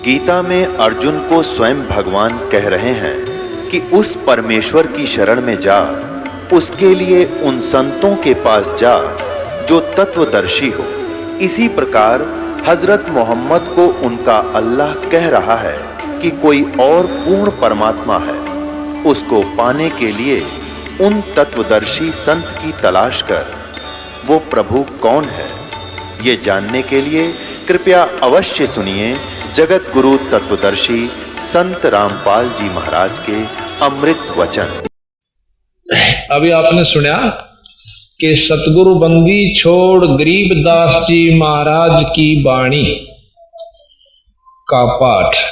गीता में अर्जुन को स्वयं भगवान कह रहे हैं कि उस परमेश्वर की शरण में जा, उसके लिए उन संतों के पास जा जो तत्वदर्शी हो। इसी प्रकार हजरत मोहम्मद को उनका अल्लाह कह रहा है कि कोई और पूर्ण परमात्मा है, उसको पाने के लिए उन तत्वदर्शी संत की तलाश कर। वो प्रभु कौन है, ये जानने के लिए कृपया अवश्य सुनिए जगत गुरु तत्वदर्शी संत रामपाल जी महाराज के अमृत वचन। अभी आपने सुना कि सतगुरु बंदी छोड़ गरीबदास जी महाराज की वाणी का पाठ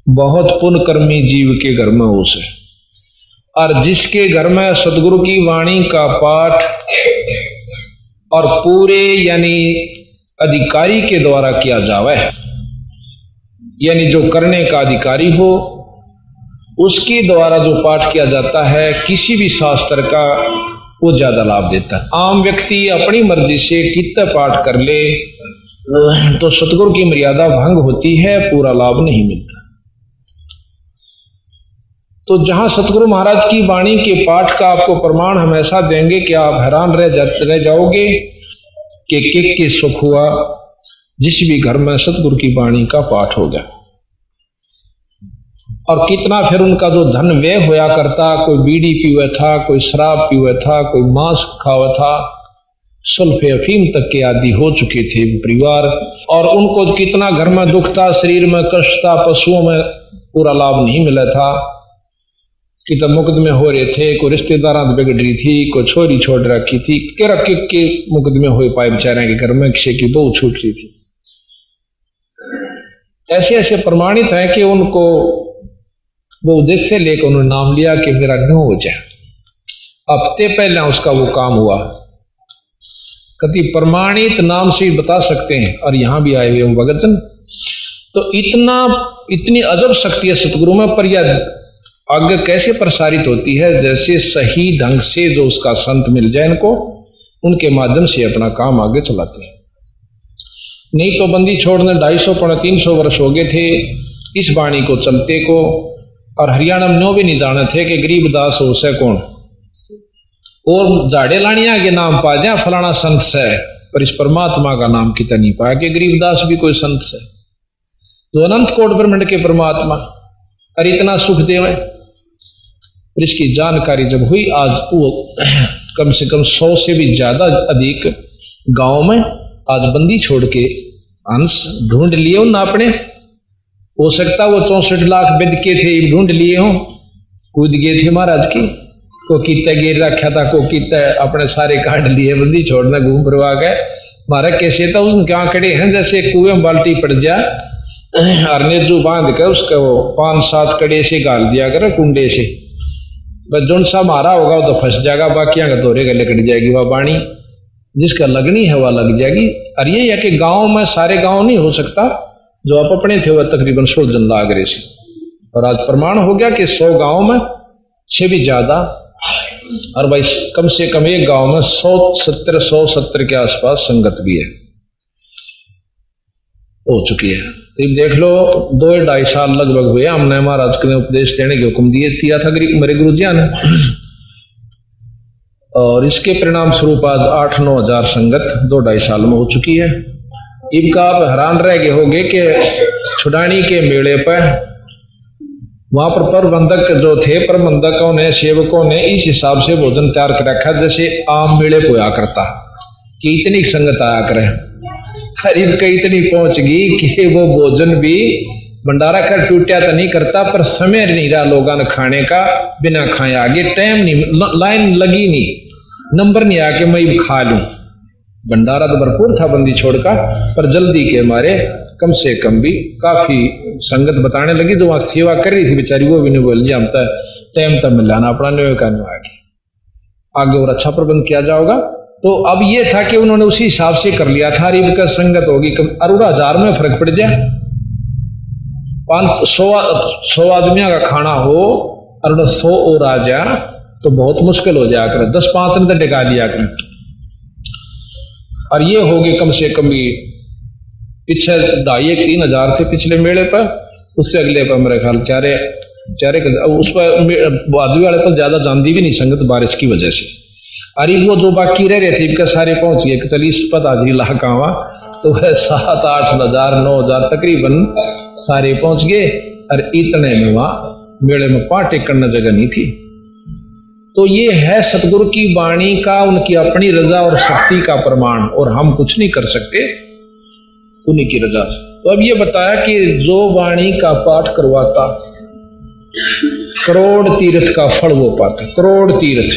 बहुत पुण्यकर्मी जीव के घर में हो से, और जिसके घर में सतगुरु की वाणी का पाठ और पूरे यानी अधिकारी के द्वारा किया जावे, यानी जो करने का अधिकारी हो उसके द्वारा जो पाठ किया जाता है, किसी भी शास्त्र का वो ज्यादा लाभ देता है। आम व्यक्ति अपनी मर्जी से कितना पाठ कर ले तो सतगुरु की मर्यादा भंग होती है, पूरा लाभ नहीं मिलता। तो जहां सतगुरु महाराज की वाणी के पाठ का आपको प्रमाण हम ऐसा देंगे कि आप हैरान रह जाओगे कि सुख हुआ जिस भी घर में सतगुरु की वाणी का पाठ हो गया। और कितना फिर उनका जो धन व्यय होया करता, कोई बीड़ी पीवे था, कोई शराब पीवे था, कोई मांस खावा था, सुल्फे अफीम तक के आदि हो चुके थे परिवार, और उनको कितना घर में दुख था, शरीर में कष्ट था, पशुओं में पूरा लाभ नहीं मिला था, कि तब मुकदमे हो रहे थे, कोई रिश्तेदार बिगड़ रही थी, कोई छोरी छोड़ रखी थी, के मुकदमे हो पाए बेचारे के घर में, किसी की बहू छूट रही थी। ऐसे ऐसे प्रमाणित है कि उनको वो उद्देश्य लेकर उन्होंने नाम लिया कि मेरा न हो जाए। हफ्ते पहले उसका वो काम हुआ, कति प्रमाणित नाम से बता सकते हैं, और यहां भी आए हुए भगतन। तो इतनी अजब शक्ति है सतगुरु में, पर यह आगे कैसे प्रसारित होती है, जैसे सही ढंग से जो उसका संत मिल जाए इनको, उनके माध्यम से अपना काम आगे चलाते हैं। नहीं तो बंदी छोड़ने 250-300 वर्ष हो गए थे इस वाणी को चलते को, और हरियाणा में नो भी नहीं जाने थे कि गरीबदास हो से कौन, और झाड़े लानिया के नाम पा जाए फलाना संत से, पर इस परमात्मा का नाम कितना नहीं पाया कि गरीबदास भी कोई संत से, जो अनंत कोट ब्रह्मांड के परमात्मा, और इतना सुख देवे। इसकी जानकारी जब हुई, आज वो कम से कम 100 से भी ज्यादा अधिक गांव में आज बंदी छोड़ के अंश ढूंढ लिए उन अपने, हो सकता वो 64 लाख बिद के थे, ढूंढ लिए हो, कूद गए थे महाराज की, को कितना गिर रखा था, को कितना अपने सारे काट लिए, बंदी छोड़ना घूम फिरवा गए। महाराज कैसे था उसने क्या खड़े हैं, जैसे कुएं में बाल्टी पड़ जाए, और नेजू बांध कर उसका वो 5-7 कड़े से गाल दिया कर कुंडे से, बस जोन सा मारा होगा वो तो फंस जाएगा, बाकी का दोहरे गले कट जाएगी वह बाणी, जिसका लगनी है वह लग जाएगी। और ये है कि गांव में सारे गांव नहीं हो सकता, जो आप अपने थे वह तकरीबन 100 जन लाग रहे से, और आज प्रमाण हो गया कि 100 गांव में से भी ज्यादा, और भाई कम से कम एक गांव में 170 के आसपास संगत भी है, हो चुकी है। तो देख लो 2-2.5 साल लगभग हुए हमने महाराज के उपदेश देने के हुक्म दिया था मेरे गुरु जी ने, और इसके परिणाम स्वरूप आज 8-9 हजार संगत 2-2.5 साल में हो चुकी है। इनका आप हैरान रह गए होंगे कि छुड़ानी के मेले पर वहां पर प्रबंधक जो थे, प्रबंधकों ने, सेवकों ने इस हिसाब से भोजन तैयार कर रखा जैसे आम मेले को आया करता, कि इतनी संगत आया करे। करीब कई इतनी पहुंच गई कि वो भोजन भी भंडारा कर टूटा तो नहीं करता, पर समय नहीं रहा लोगों ने खाने का, बिना खाए आगे टाइम नहीं, लाइन लगी नहीं, नंबर नहीं आके मैं खा लूं। भंडारा तो भरपूर था बंदी छोड़ का, पर जल्दी के मारे कम से कम भी काफी संगत बताने लगी, जो वहां सेवा कर रही थी बेचारी वो भी नहीं बोल लिया, हम तो टाइम तक मिल जाना अपना न्यू का आगे और अच्छा प्रबंध किया जाएगा। तो अब ये था कि उन्होंने उसी हिसाब से कर लिया था, रिब का संगत होगी अरुड़ा 1000 में फर्क पड़ जाए, 500 आदमियों का खाना हो और 100 और आ जाए तो बहुत मुश्किल हो जाया कर, 10-5 ने तो टिका लिया कर। और ये हो गए कम से कम भी पीछे 2,500-3,000 थे पिछले मेले पर, उससे अगले पर मेरे ख्याल चारे उस पर बादवी वाले तो ज्यादा जानती भी नहीं संगत बारिश की वजह से। अरे वो जो बाकी रह रहे थे इनके सारे पहुंच गए, चल इस पता जी लाख आवा तो वह 7-8 हजार 9 हजार तकरीबन सारे पहुंच गए। और इतने में वहां मेले में पाटे करने जगह नहीं थी। तो ये है सतगुरु की वाणी का, उनकी अपनी रजा और शक्ति का प्रमाण, और हम कुछ नहीं कर सकते उन्हीं की रजा। तो अब ये बताया कि जो वाणी का पाठ करवाता करोड़ तीर्थ का फल वो पाता, करोड़ तीर्थ।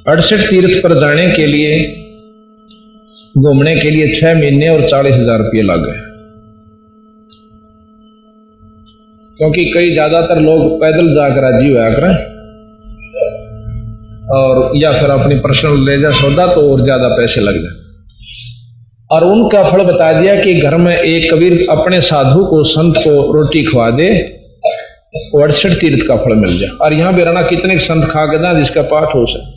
68 तीर्थ पर जाने के लिए, घूमने के लिए 6 महीने और 40,000 रुपये लग गए, क्योंकि कई ज्यादातर लोग पैदल जाकर राजी हुआ करें और या फिर अपनी पर्सनल ले जा सौदा तो और ज्यादा पैसे लग जाए। और उनका फल बता दिया कि घर में एक कबीर अपने साधु को, संत को रोटी खवा दे, 68 तीर्थ का फल मिल जाए। और यहां बेराना कितने संत खा के ना जिसका पाठ हो सके।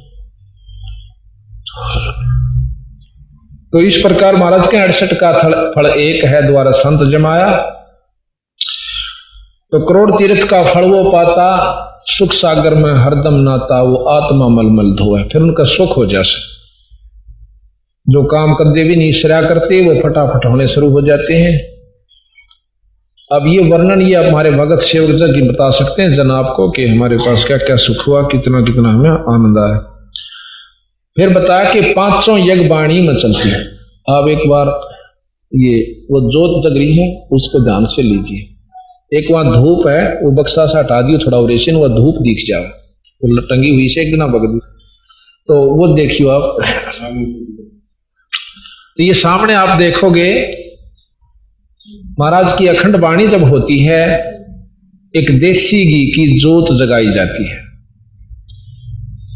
तो इस प्रकार महाराज के 68 का फल एक है, द्वारा संत जमाया। तो करोड़ तीर्थ का फल वो पाता, सुख सागर में हरदम नाता, वो आत्मा मलमल धोए, फिर उनका सुख हो जाए। जो काम कदे भी नहीं सरा करते वो फटाफट होने शुरू हो जाते हैं। अब ये वर्णन ये हमारे भगत सेवक जी की बता सकते हैं जनाब को कि हमारे पास क्या क्या सुख हुआ, कितना कितना हमें आनंद आया। फिर बताया कि 500 यज्ञ वाणी में चलती है। अब एक बार ये वो जोत जग रही है उसको ध्यान से लीजिए। एक वहां धूप है, वो बक्सा सा हटा दियो थोड़ा ऑपरेशन, वह धूप दिख जाओ, वो टंगी हुई से एक दिन बग दी तो वो देखियो आप। तो ये सामने आप देखोगे महाराज की अखंड वाणी जब होती है, एक देसी घी की जोत जगाई जाती है।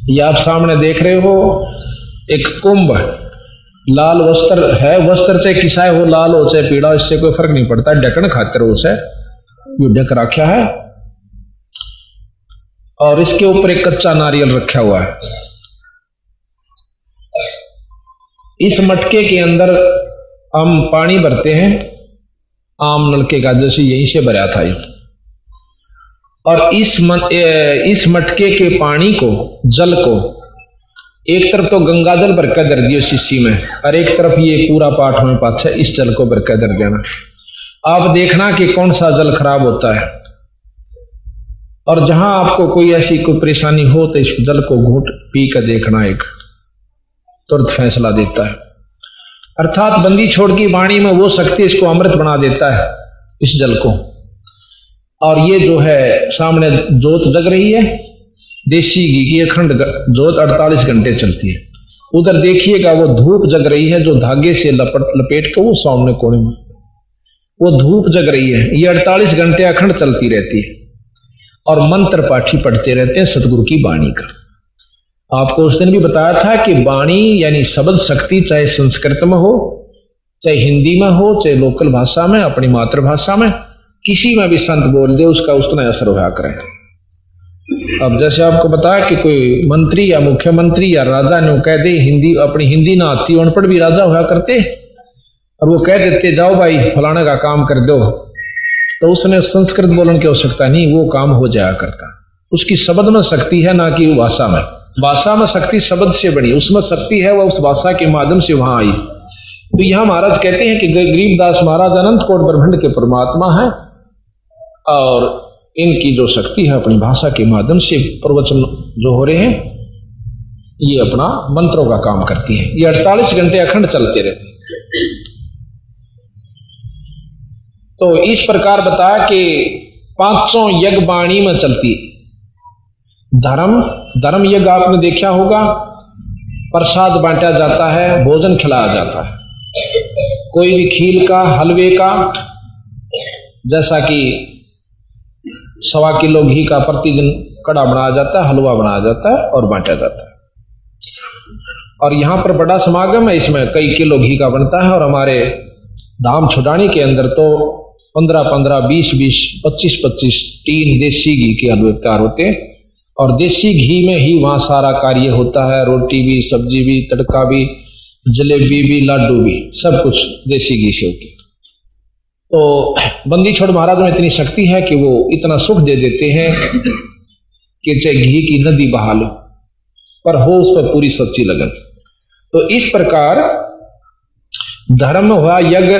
ये आप सामने देख रहे हो, एक कुंभ, लाल वस्त्र है, वस्त्र चाहे किसा हो, लाल हो चाहे पीला, इससे कोई फर्क नहीं पड़ता, ढकन खातिर उसे ये ढक रखा है। और इसके ऊपर एक कच्चा नारियल रखा हुआ है। इस मटके के अंदर हम पानी भरते हैं, आम नलके का, जैसे यहीं से भरा था ये। और इस मटके के पानी को, जल को, एक तरफ तो गंगा जल भर कर दर दियो शीशी में, और एक तरफ ये पूरा पाठ में पाछा इस जल को भर कर दर देना। आप देखना कि कौन सा जल खराब होता है, और जहां आपको कोई ऐसी कोई परेशानी हो तो इस जल को घूंट पी कर देखना, एक तुरंत फैसला देता है। अर्थात बंदी छोड़ की वाणी में वो शक्ति इसको अमृत बना देता है, इस जल को। और ये जो है सामने जोत जग रही है, देसी घी की अखंड जोत 48 घंटे चलती है। उधर देखिएगा वो धूप जग रही है, जो धागे से लपेट के वो सामने कोने में वो धूप जग रही है। ये 48 घंटे अखंड चलती रहती है, और मंत्र पाठी पढ़ते रहते हैं सतगुरु की वाणी का। आपको उस दिन भी बताया था कि वाणी यानी शब्द शक्ति, चाहे संस्कृत में हो, चाहे हिंदी में हो, चाहे लोकल भाषा में, अपनी मातृभाषा में, किसी में भी संत बोल दे उसका उतना असर होया करे। अब जैसे आपको बताया कि कोई मंत्री या मुख्यमंत्री या राजा ने कह दे, हिंदी अपनी हिंदी ना आती, अनपढ़ भी राजा होया करते, और वो कह देते जाओ भाई फलाने का काम कर दो, तो उसने संस्कृत बोलने की आवश्यकता नहीं, वो काम हो जाया करता। उसकी शब्द में शक्ति है, ना कि भाषा में। भाषा में शक्ति शब्द से बड़ी, उसमें शक्ति है, वह उस भाषा के माध्यम से वहां आई। तो यहां महाराज कहते हैं कि गरीबदास महाराज अनंत कोट ब्रह्मांड के परमात्मा है, और इनकी जो शक्ति है अपनी भाषा के माध्यम से प्रवचन जो हो रहे हैं, ये अपना मंत्रों का काम करती है। ये 48 घंटे अखंड चलते रहते हैं। तो इस प्रकार बताया कि 500 यज्ञ वाणी में चलती। धर्म यज्ञ आपने देखा होगा, प्रसाद बांटा जाता है, भोजन खिलाया जाता है, कोई भी खीर का, हलवे का, जैसा कि 1.25 किलो घी का प्रतिदिन कड़ा बनाया जाता है, हलवा बनाया जाता है और बांटा जाता है। और यहां पर बड़ा समागम है, इसमें कई किलो घी का बनता है। और हमारे धाम छुड़ानी के अंदर तो 15-15, 20-20, 25-25 टीन देसी घी के हलवे तैयार होते हैं, और देसी घी में ही वहां सारा कार्य होता है। रोटी भी, सब्जी भी, तड़का भी, जलेबी भी, लाडू भी, सब कुछ देसी घी से होती है। तो बंदी छोड़ महाराज में इतनी शक्ति है कि वो इतना सुख दे देते हैं कि चाहे घी की नदी बहा लो, पर हो उस पर पूरी सच्ची लगन। तो इस प्रकार धर्म हुआ यज्ञ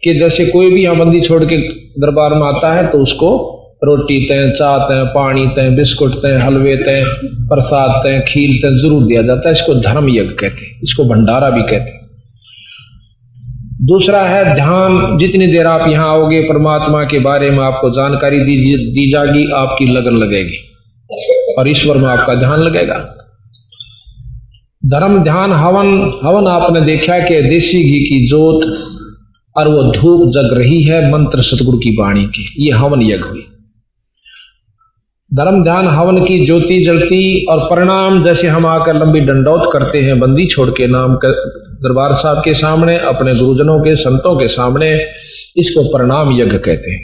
के जैसे कोई भी यहाँ बंदी छोड़ के दरबार में आता है तो उसको रोटी तय, चाय तय, पानी तय, बिस्कुट तय, हलवे तय, प्रसाद तय, खीर तय जरूर दिया जाता है। इसको धर्म यज्ञ कहते हैं, इसको भंडारा भी कहते हैं। दूसरा है ध्यान। जितनी देर आप यहाँ आओगे परमात्मा के बारे में आपको जानकारी दी जाएगी, आपकी लगन लगेगी और ईश्वर में आपका ध्यान लगेगा। धर्म ध्यान हवन। हवन आपने देखा कि देसी घी की जोत और वो धूप जग रही है मंत्र सतगुरु की वाणी की, ये हवन यज्ञ हुई। धर्म ध्यान हवन की ज्योति जलती और परिणाम जैसे हम आकर लंबी दंडौत करते हैं बंदी छोड़ के नाम दरबार साहब के सामने, अपने गुरुजनों के संतों के सामने, इसको परिणाम यज्ञ कहते हैं।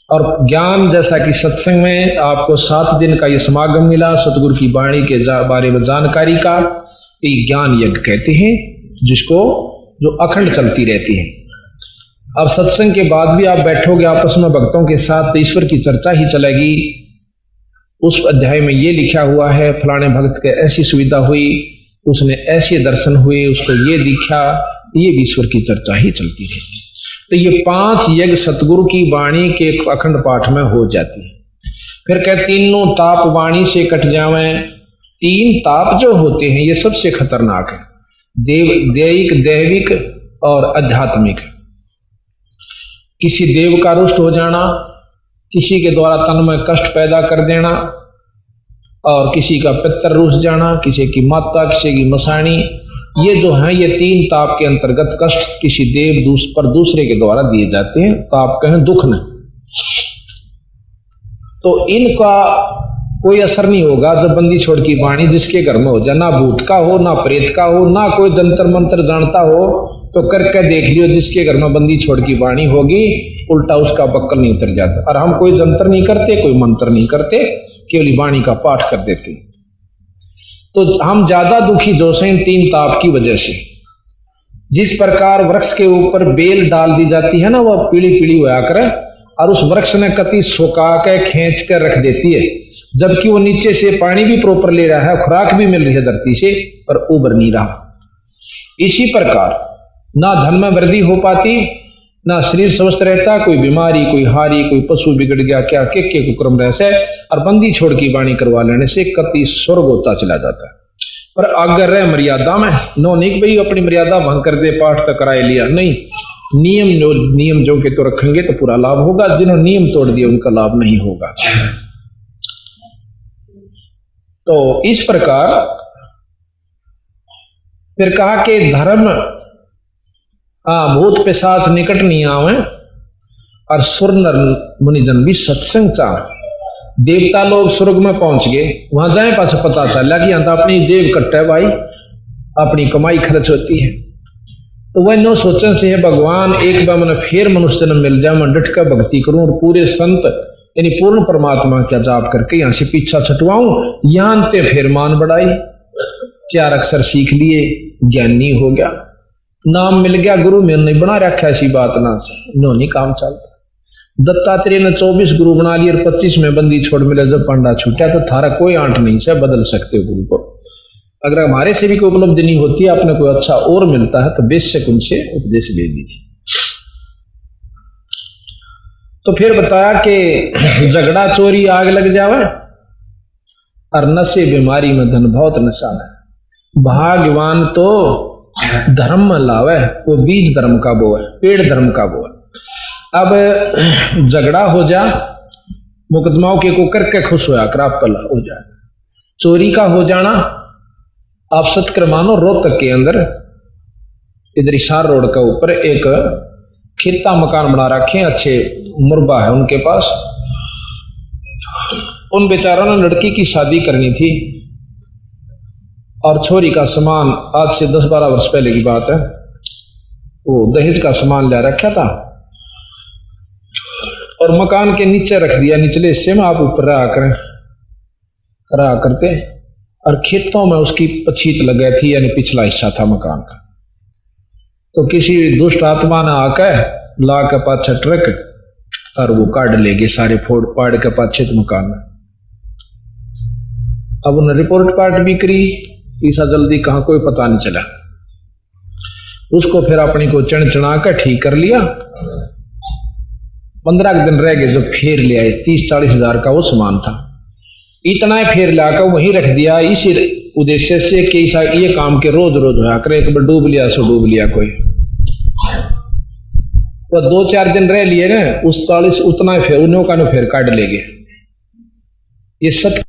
और ज्ञान जैसा कि सत्संग में आपको 7 दिन का ये समागम मिला सतगुरु की वाणी के बारे में जानकारी का, ये ज्ञान यज्ञ कहते हैं, जिसको जो अखंड चलती रहती है। अब सत्संग के बाद भी आप बैठोगे आपस में भक्तों के साथ तो ईश्वर की चर्चा ही चलेगी। उस अध्याय में ये लिखा हुआ है फलाने भक्त के ऐसी सुविधा हुई, उसने ऐसे दर्शन हुए, उसको ये दिखा, ये भी ईश्वर की चर्चा ही चलती रहती है। तो ये 5 यज्ञ सतगुरु की वाणी के अखंड पाठ में हो जाती है। फिर कहते तीनों ताप वाणी से कट जावें। 3 ताप जो होते हैं ये सबसे खतरनाक है, दैविक और आध्यात्मिक। किसी देव का रुष्ट हो जाना, किसी के द्वारा तन में कष्ट पैदा कर देना, और किसी का पितर रूस जाना, किसी की माता, किसी की मसाणी, ये जो हैं ये 3 ताप के अंतर्गत कष्ट किसी देव पर दूसरे के द्वारा दिए जाते हैं। ताप कहें दुख न, तो इनका कोई असर नहीं होगा जब बंदी छोड़ की वाणी जिसके घर में हो जाए, ना भूत का हो, ना प्रेत का हो, ना कोई जंतर मंत्र जानता हो, तो करके देख लियो जिसके घर में बंदी छोड़ की वाणी होगी उल्टा उसका बक्कल नहीं उतर जाता। और हम कोई जंतर नहीं करते, कोई मंत्र नहीं करते, केवल वाणी का पाठ कर देते। तो हम ज्यादा दुखी जो से 3 ताप की वजह से। जिस प्रकार वृक्ष के ऊपर बेल डाल दी जाती है ना, वह पीली पीली होया करे और उस वृक्ष ने कति सुखा के खींच कर रख देती है, जबकि वो नीचे से पानी भी प्रॉपर ले रहा है, खुराक भी मिल रही है धरती से, पर उबर नहीं रहा। इसी प्रकार ना धन में वृद्धि हो पाती, ना शरीर स्वस्थ रहता, कोई बीमारी, कोई हारी, कोई पशु बिगड़ गया, क्या के कुक्रम रहसे, और बंदी छोड़ की वाणी करवा लेने से कति स्वर्ग होता चला जाता है। पर अगर रहे मर्यादा में, नो नहीं भाई अपनी मर्यादा भंग कर दे, पाठ तो कराए लिया, नहीं, नियम जो के तो रखेंगे तो पूरा लाभ होगा, जिन्होंने नियम तोड़ दिया उनका लाभ नहीं होगा। तो इस प्रकार फिर कहा कि धर्म भूत पिशाच निकट नहीं आवे, और सुर नर मुनिजन भी सत्संग चाह। देवता लोग स्वर्ग में पहुंच गए, वहां जाए पास पता चला कि यहाँ तो अपनी देव कट्टा है भाई, अपनी कमाई खर्च होती है। तो वह नो सोचन से है भगवान एक बार मैंने फिर मनुष्य जन्म मिल जाए, मैं डट कर भक्ति करूं और पूरे संत यानी पूर्ण परमात्मा का जाप करके यहां से पीछा छटवाऊं, यहां ते फिर मान बढ़ाई, 4 अक्षर सीख लिए, ज्ञानी हो गया, नाम मिल गया, गुरु में नहीं बना रखा, ऐसी बात ना से नो नहीं काम चलता। दत्तात्रेय ने 24 गुरु बना लिए और 25 में बंदी छोड़ मिले, जब पंडा छूटा तो थारा कोई आंट नहीं से बदल सकते गुरु को। अगर हमारे से भी कोई उपलब्धि नहीं होती, आपने कोई अच्छा और मिलता है तो बेशक उनसे उपदेश ले लीजिए। तो फिर बताया कि झगड़ा चोरी आग लग जावे और नशे बीमारी में धन बहुत नशा है। भाग्यवान तो धर्म में लावे, वो बीज धर्म का वो है, पेड़ धर्म का वो है। अब झगड़ा हो जा, मुकदमाओं के को करके खुश होया कर आप कला हो जाए। चोरी का हो जाना, आप सत्कर मानो रोहतक के अंदर इधर हिसार रोड के ऊपर एक खेता मकान बना रखे, अच्छे मुरबा है उनके पास। उन बेचारों ने लड़की की शादी करनी थी और छोरी का सामान, आज से 10-12 वर्ष पहले की बात है, वो दहेज का सामान ले रखा था और मकान के नीचे रख दिया, निचले हिस्से में आप ऊपर रहा करते, और खेतों में उसकी पछीत लग थी, यानी पिछला हिस्सा था मकान का। तो किसी दुष्ट आत्मा ने आकर ला के पाछे ट्रक और वो काट ले गए सारे फोड़ पाड़ के पाछे तो मकान में। अब उन्हें रिपोर्ट पार्ट भी करी, ईसा जल्दी कहाँ कोई पता नहीं चला। उसको फिर अपनी को चढ़ चढ़ा कर ठीक कर लिया। 15 दिन रह गए, जब फेर ले आए 30-40 हजार का वो सामान था, इतना ही फेर लाकर वहीं रख दिया इसी उद्देश्य से कि ये काम के रोज रोज होया करे, एक बार डूब लिया सो डूब लिया कोई। वो 2-4 दिन रह लिए ना, उस 40 उतना फिर उन्हों का फिर काट ले गए। ये सत्य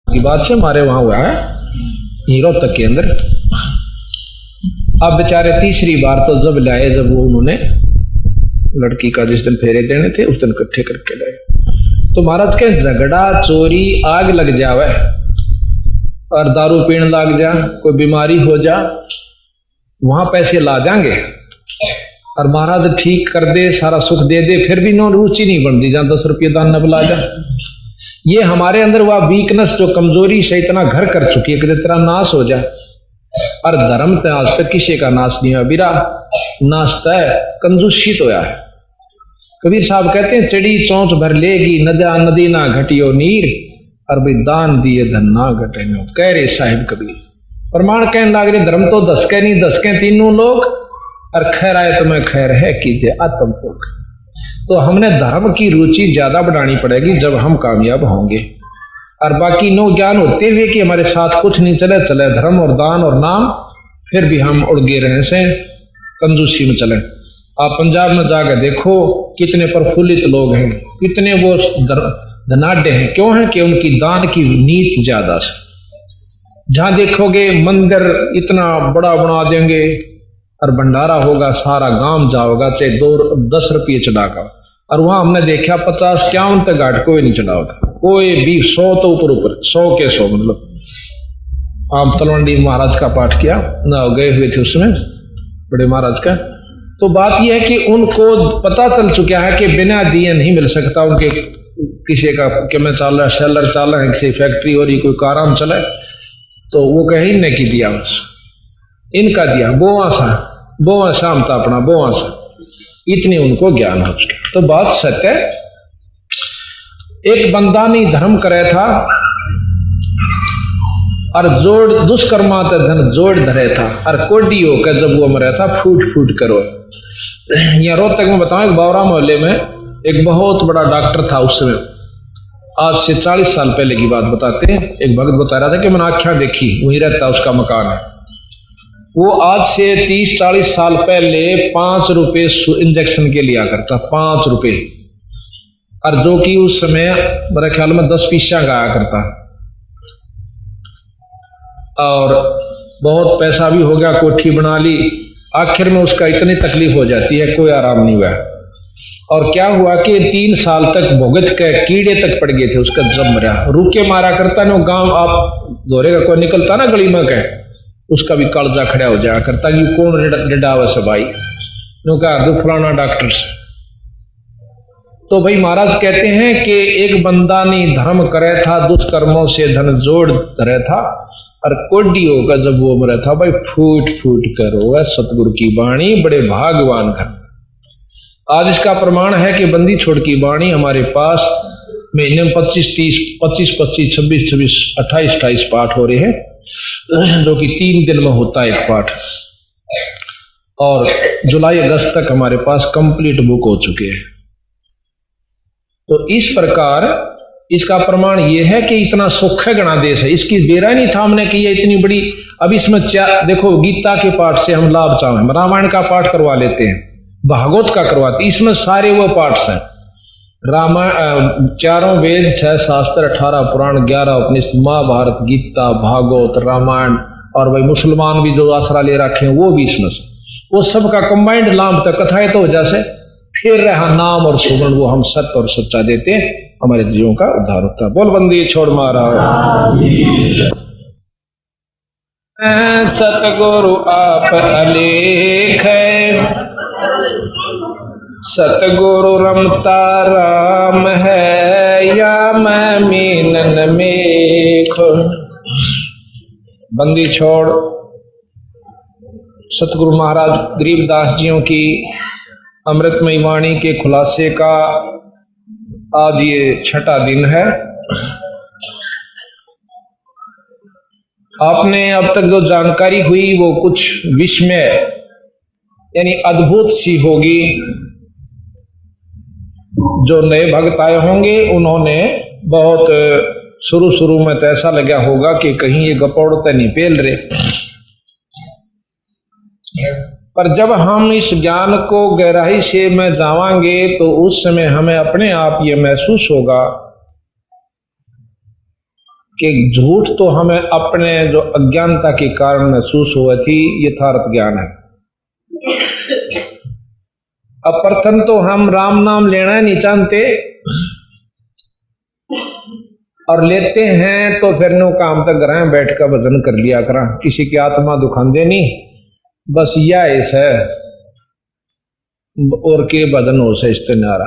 की बात से हमारे वहां हुआ है रोहतक के अंदर। अब बेचारे तीसरी बार तो जब लाए, जब वो उन्होंने लड़की का जिस दिन फेरे देने थे उस दिन इकट्ठे करके लाए, तो महाराज के झगड़ा चोरी आग लग जावे और दारू पीने लग जा, कोई बीमारी हो जा, वहां पैसे ला जाएंगे और महाराज ठीक कर दे, सारा सुख दे दे, फिर भी नो रुचि नहीं बनती, जहां 10 रुपये दान न बुला जा। ये हमारे अंदर वह वीकनेस जो कमजोरी से इतना घर कर चुकी है कि तेरा नाश हो जाए। और धर्म तो आज तक किसी का नाश नहीं हुआ, बिरा नाश तय कंजूसी तो है। कबीर साहब कहते हैं चढ़ी चौंच भर लेगी नदा नदी ना घटियो नीर, और भाई दान दिए धन ना घटे नो, कह रहे साहिब कबीर। प्रमाण कहने लग रहे धर्म तो 10 के नहीं 10 के तीनों लोग, और खैर आए तुम्हें खैर है कीजिए आत्म भोग। तो हमने धर्म की रुचि ज्यादा बढ़ानी पड़ेगी जब हम कामयाब होंगे। और बाकी नो ज्ञान होते हुए कि हमारे साथ कुछ नहीं चले धर्म और दान और नाम, फिर भी हम उड़गे रहे से कंजूसी में चले। आप पंजाब में जाकर देखो कितने प्रफुल्लित लोग हैं, कितने वो धनाढ़ हैं। क्यों है कि उनकी दान की नीति ज्यादा से। जहां देखोगे मंदिर इतना बड़ा बना देंगे और भंडारा होगा, सारा गांव जाओगा, चाहे 10 रुपये चढ़ाकर, और वहां हमने देखा 50-51 तक घाट कोई नहीं चढ़ा होता, कोई भी 100 तो ऊपर 100 के 100। मतलब आप तलवंडी महाराज का पाठ किया ना, गए हुए थे उसमें बड़े महाराज का। तो बात यह है कि उनको पता चल चुका है कि बिना दिए नहीं मिल सकता। उनके किसी का कि मैं चाल रहा सेलर चाल रहा है, किसी फैक्ट्री और कोई कारम चले, तो वो कहीं नहीं की दिया, बस इनका दिया बोआ शाम था अपना बोआ सा, इतनी उनको ज्ञान हो चुका। तो बात सत्य है। एक बंदा नहीं धर्म करे था और जोड़ दुष्कर्मा ते धन जोड़ धरे था, और कोडी होकर जब वो मरा था फूट फूट करो। यहाँ रोहतक में बताऊं, एक बावरा मोहल्ले में एक बहुत बड़ा डॉक्टर था उस समय, आज से 40 साल पहले की बात बताते हैं। एक भक्त बता रहा था कि मैंने आँखें देखी, वहीं रहता उसका मकान है। वो आज से 30-40 साल पहले 5 रुपए इंजेक्शन के लिया करता, 5 रुपए, और जो कि उस समय मेरे ख्याल में 10 पीसा का आया करता, और बहुत पैसा भी हो गया, कोठी बना ली। आखिर में उसका इतनी तकलीफ हो जाती है, कोई आराम नहीं हुआ। और क्या हुआ कि 3 साल तक भुगत के कीड़े तक पड़ गए थे उसका, जब मरा रुके मारा करता ना गांव, आप दोहरे का कोई निकलता ना गली में कह, उसका भी कालजा खड़ा हो जाया करता कि कौन डिडावा से भाई, कहा दो फलाना डॉक्टर से। तो भाई महाराज कहते हैं कि एक बंदा ने धर्म करे था, दुष्कर्मों से धन जोड़ धरे था, और कोडी होगा जब वो मरा था, भाई फूट फूट कर होगा सतगुरु की बाणी, बड़े भागवान घर। आज इसका प्रमाण है कि बंदी छोड़ की बाणी हमारे पास महीने में 25-30, 25-25, 26-26, 28-28 पाठ हो रहे हैं, जो कि 3 दिन में होता है एक पाठ। और जुलाई अगस्त तक हमारे पास कंप्लीट बुक हो चुके हैं। तो इस प्रकार इसका प्रमाण यह है कि इतना सुख है गणादेश है, इसकी बेरा नहीं था हमने कि ये इतनी बड़ी। अब इसमें देखो गीता के पाठ से हम लाभ चाहें, रामायण का पाठ करवा लेते हैं, भागवत का करवाते, इसमें सारे वो पाठ हैं। रामायण 4 वेद, 6 शास्त्र, 18 पुराण, 11 उपनिषद, महाभारत, गीता, भागवत, रामायण, और भाई मुसलमान भी जो आसरा ले रखे हैं वो भी इसमें से, वो सबका कंबाइंड लाभ तक कथाएं तो जैसे फिर रहा नाम और सुगुण, वो हम सत्य और सच्चा देते हैं, हमारे जीवों का उद्धार होता है। बोल बंदी छोड़ मारा सतगुरु आप अलेख है, सतगुरु रमता राम है, या मैं मीनन मेख। बंदी छोड़ सतगुरु महाराज गरीबदास जियों की अमृतमयी वाणी के खुलासे का आज ये 6ठा दिन है। आपने अब तक जो जानकारी हुई वो कुछ विस्मय यानी अद्भुत सी होगी। जो नए भक्त आए होंगे उन्होंने बहुत शुरू में तो ऐसा लगा होगा कि कहीं ये गपौड़ तो नहीं पेल रहे, पर जब हम इस ज्ञान को गहराई से में जावांगे तो उस समय हमें अपने आप ये महसूस होगा कि झूठ तो हमें अपने जो अज्ञानता के कारण महसूस हुआ थी यथार्थ ज्ञान है। अब प्रथम तो हम राम नाम लेना नहीं चाहते और लेते हैं तो फिर नो काम तक घर बैठ कर भजन कर लिया करा, किसी की आत्मा दुखांदे नहीं, बस यह ऐसा है और के भजन हो से इस्तेनारा।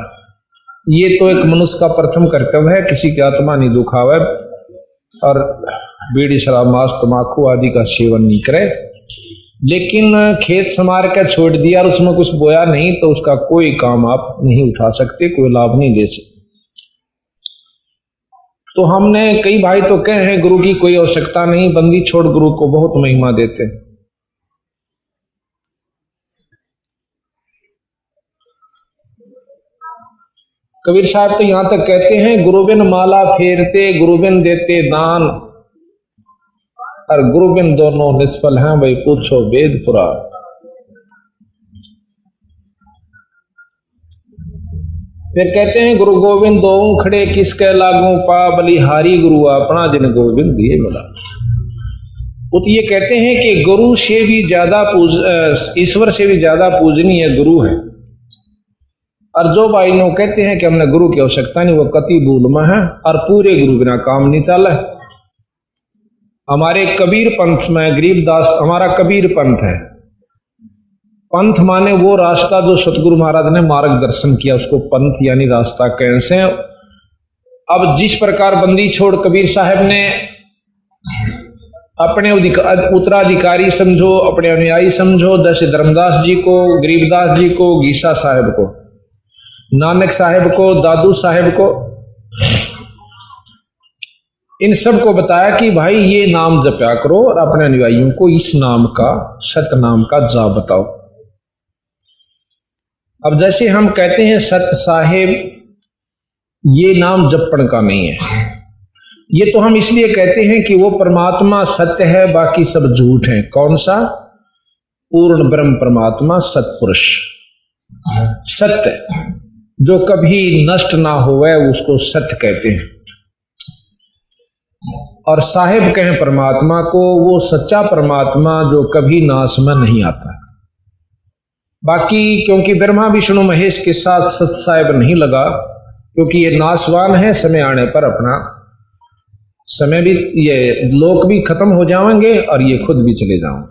ये तो एक मनुष्य का प्रथम कर्तव्य है, किसी की आत्मा नहीं दुखावे और बीड़ी शराब मांस तमाकू आदि का सेवन नहीं करे। लेकिन खेत समार के छोड़ दिया और उसमें कुछ बोया नहीं तो उसका कोई काम आप नहीं उठा सकते, कोई लाभ नहीं ले सकते। तो हमने कई भाई तो कहे हैं गुरु की कोई आवश्यकता नहीं, बंदी छोड़ गुरु को बहुत महिमा देते हैं। कबीर साहब तो यहां तक कहते हैं गुरुबिन माला फेरते गुरुबिन देते दान और गुरुबिन दोनों निष्फल हैं, भाई पूछो वेद पुराण। फिर कहते हैं गुरु गोविंद दो खड़े किसके लागू पा बलिहारी गुरु अपना जिन गोविंद दिए मिला। वो तो ये कहते हैं कि गुरु से भी ज्यादा ईश्वर से भी ज्यादा पूजनीय गुरु है। और जो भाई नो कहते हैं कि हमने गुरु की आवश्यकता नहीं, वो कति भूल में है और पूरे गुरु बिना काम नहीं चला। हमारे कबीर पंथ में गरीबदास हमारा कबीर पंथ है। पंथ माने वो रास्ता जो सतगुरु महाराज ने मार्गदर्शन किया, उसको पंथ यानी रास्ता कैसे। अब जिस प्रकार बंदी छोड़ कबीर साहब ने अपने उत्तराधिकारी समझो, अपने अनुयायी समझो, जैसे धर्मदास जी को, गरीबदास जी को, गीसा साहब को, नानक साहब को, दादू साहब को, इन सब को बताया कि भाई ये नाम जपया करो और अपने अनुयायियों को इस नाम का, सत्य नाम का जाप बताओ। अब जैसे हम कहते हैं सत्य साहेब, ये नाम जपण का नहीं है। ये तो हम इसलिए कहते हैं कि वो परमात्मा सत्य है, बाकी सब झूठ है। कौन सा? पूर्ण ब्रह्म परमात्मा सत्पुरुष सत्य जो कभी नष्ट ना होवे उसको सत्य कहते हैं। और साहिब कहें परमात्मा को, वो सच्चा परमात्मा जो कभी नाश में नहीं आता। बाकी क्योंकि ब्रह्मा विष्णु महेश के साथ सत साहिब नहीं लगा, क्योंकि ये नाशवान है, समय आने पर अपना समय भी, ये लोक भी खत्म हो जाएंगे और ये खुद भी चले जाएंगे।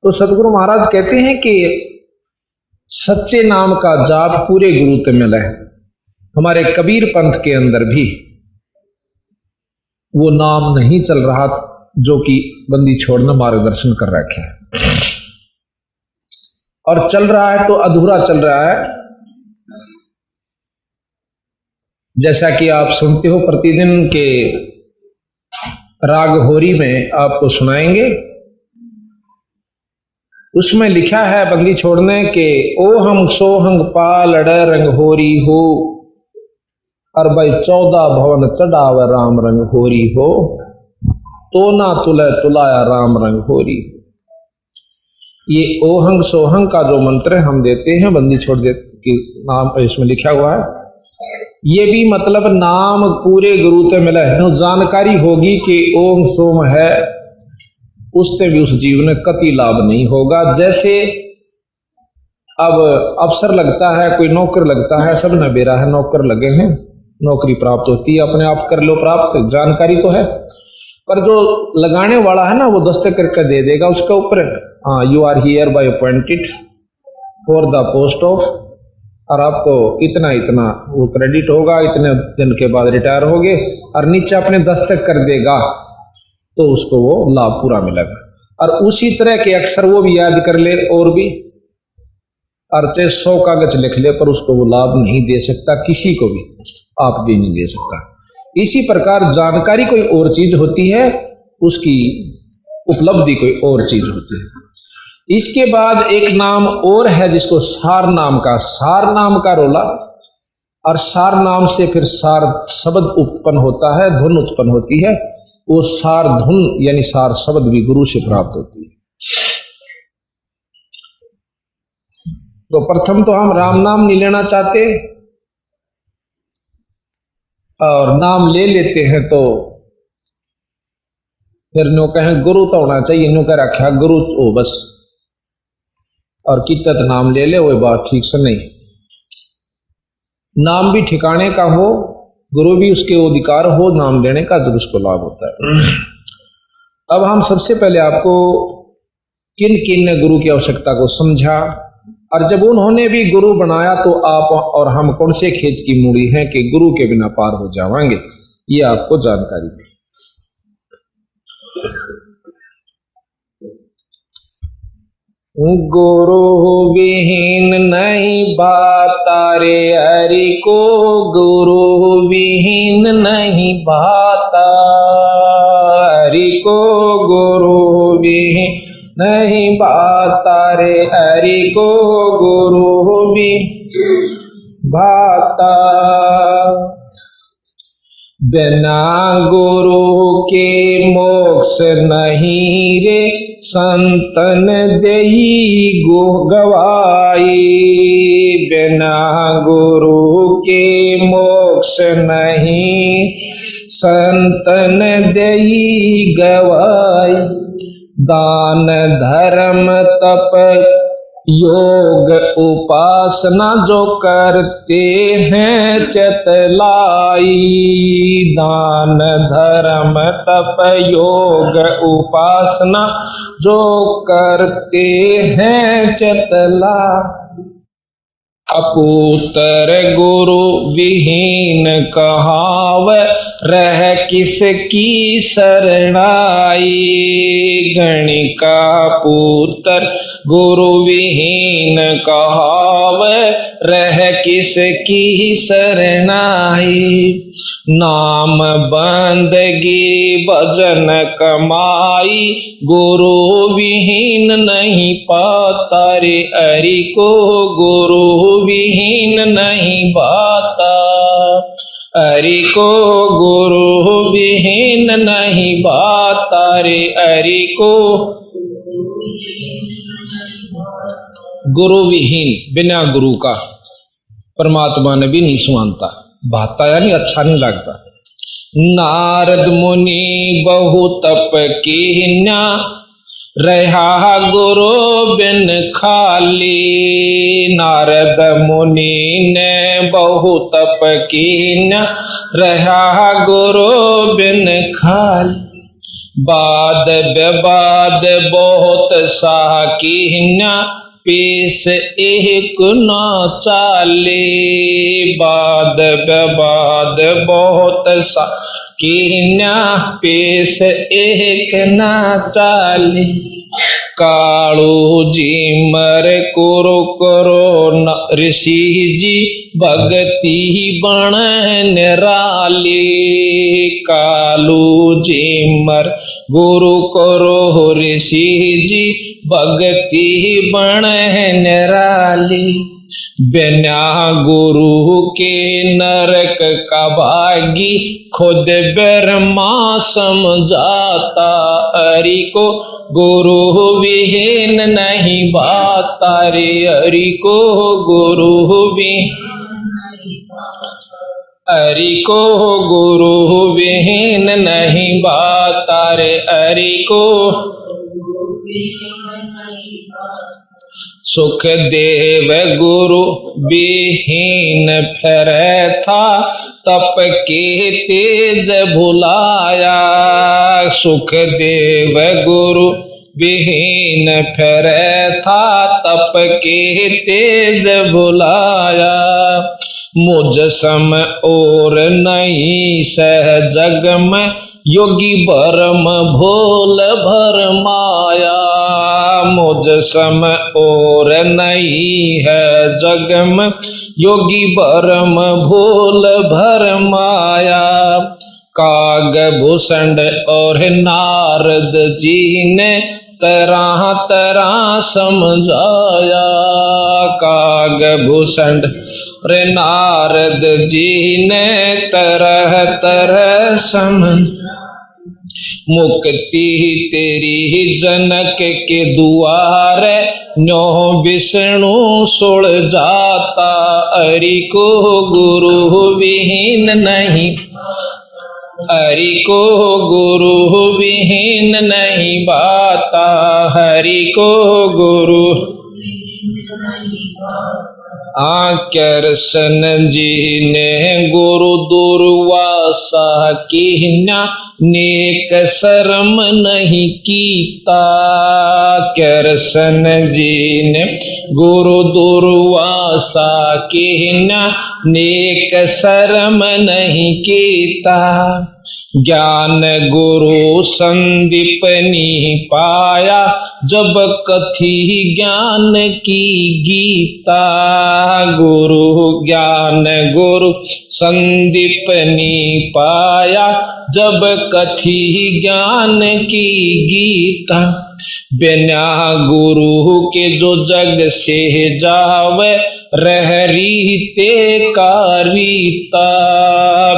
तो सतगुरु महाराज कहते हैं कि सच्चे नाम का जाप पूरे गुरु ते मिला है। हमारे कबीर पंथ के अंदर भी वो नाम नहीं चल रहा जो कि बंदी छोड़ना मार्गदर्शन कर रखे है, और चल रहा है तो अधूरा चल रहा है। जैसा कि आप सुनते हो प्रतिदिन के राग होरी में आपको सुनाएंगे, उसमें लिखा है बंदी छोड़ने के ओ हम सोहंग पाल रंग होरी हो, और भाई 14 भवन चढ़ाव राम रंग होरी हो, तो ना तुले तुलाया राम रंग होरी। ये ओहंग सोहंग का जो मंत्र हम देते हैं बंदी छोड़ दे कि नाम इसमें लिखा हुआ है, ये भी मतलब नाम पूरे गुरु ते मिला है। जानकारी होगी कि ओम सोम है, उससे भी उस जीव ने कति लाभ नहीं होगा। जैसे अब अफसर लगता है, कोई नौकर लगता है, सब न बेरा है, नौकर लगे हैं, नौकरी प्राप्त होती है, अपने आप कर लो प्राप्त, जानकारी तो है, पर जो लगाने वाला है ना वो दस्तखत करके दे देगा उसके ऊपर, हाँ you are hereby appointed for the post of, और आपको इतना इतना वो क्रेडिट होगा, इतने दिन के बाद रिटायर होगे, और नीचे अपने दस्तखत कर देगा तो उसको वो लाभ पूरा मिलेगा। और उसी तरह के अक्षर वो भी याद कर ले, और भी और चाहे 100 कागज लिख ले पर उसको वो लाभ नहीं दे सकता, किसी को भी, आप भी नहीं दे सकता। इसी प्रकार जानकारी कोई और चीज होती है, उसकी उपलब्धि कोई और चीज होती है। इसके बाद एक नाम और है जिसको सार नाम का रोला, और सार नाम से फिर सार शब्द उत्पन्न होता है, धुन उत्पन्न होती है। वो सार धुन यानी सार शब्द भी गुरु से प्राप्त होती है। तो प्रथम तो हम राम नाम नहीं लेना चाहते, और नाम ले लेते हैं तो फिर नो कहें गुरु तो होना चाहिए, नो कह रखा गुरु हो बस, और कितत नाम ले ले, वो बात ठीक से नहीं। नाम भी ठिकाने का हो, गुरु भी उसके अधिकार हो नाम लेने का, तो उसको लाभ होता है। अब हम सबसे पहले आपको किन किन ने गुरु की आवश्यकता को समझा, और जब उन्होंने भी गुरु बनाया तो आप और हम कौन से खेत की मूड़ी हैं कि गुरु के बिना पार हो जावांगे, ये आपको जानकारी दी। गुरु विहीन नहीं भाता रे हरि को, गुरु विहीन नहीं भाता हरि को, गुरु विहीन नहीं भाता रे हरि को, गुरु भी भाता। बिना गुरु के मोक्ष नहीं रे, संतन देई गो गवाई। बिना गुरु के मोक्ष नहीं, संतन देई गवाई। दान धर्म तप योग उपासना जो करते हैं चतलाई। दान धर्म तप योग उपासना जो करते हैं चतला। अपूतर गुरु विहीन कहाव, रह किसकी शरणाई। गणिका पुत्र गुरु विहीन कहाव, रह किसकी शरणाई। नाम बंदगी भजन कमाई, गुरु विहीन नहीं पाता रे हरि को, गुरु विहीन नहीं पाता हरि को, गुरु विहीन नहीं पाता रे हरि को। गुरु विहीन बिना गुरु का परमात्मा ने भी नहीं सुनाता, भाता यानी अच्छा नहीं लगता। नारद मुनि बहु तप कीन्या, रहा गुरु बिन खाली। नारद मुनि ने बहु तप कीन्या, रहा गुरु बिन खाली। बाद विवाद बहुत सा कीन्या, पेश एक न चाले। बाद विवाद बहुत सा कीन्या, पेश एक न चाले। कालू जी मर कुरु करो ऋषि जी, भगति बण निराली। कालू जी मर गुरु करो ऋषि जी, भगति बण निराली। बिना गुरु के नरक का भागी, खुद ब्रह्मा समझाता हरि को, गुरु विहीन नहीं भाता रे हरि को, गुरु हरि को, गुरु विहीन नहीं भाता रे हरि को। सुखदेव गुरु विहीन फिर था, तप के तेज भुलाया। सुखदेव गुरु विहीन फिर था, तप के तेज भुलाया। मुझ सम और नहीं सह जग में, योगी भरम भोल भर माया, मुझ सम और नहीं है जग में, योगी भरम भोल भर माया। कागभूषण और नारद जी ने तरह तरह समझाया, कागभूषण और नारद जी ने तरह तरह समझ। मुक्ति तेरी जनक के दुआरे, न्यो विष्णु सुल जाता, हरि को गुरु विहीन नहीं, हरि को गुरु विहीन नहीं बाता, हरि को गुरु। कृष्ण जी ने गुरु दुर्वासा कीन्या, नेक शर्म नहीं कीता। कृष्ण जी ने गुरु दुर्वासा कीन्या, नेक शर्म नहीं कीता। ज्ञान गुरु संदीपनी पाया, जब कथी ज्ञान की गीता। गुरु ज्ञान गुरु संदीपनी पाया, जब कथी ज्ञान की गीता। बिना गुरु के जो जग से जावे, रहरीते का रीता।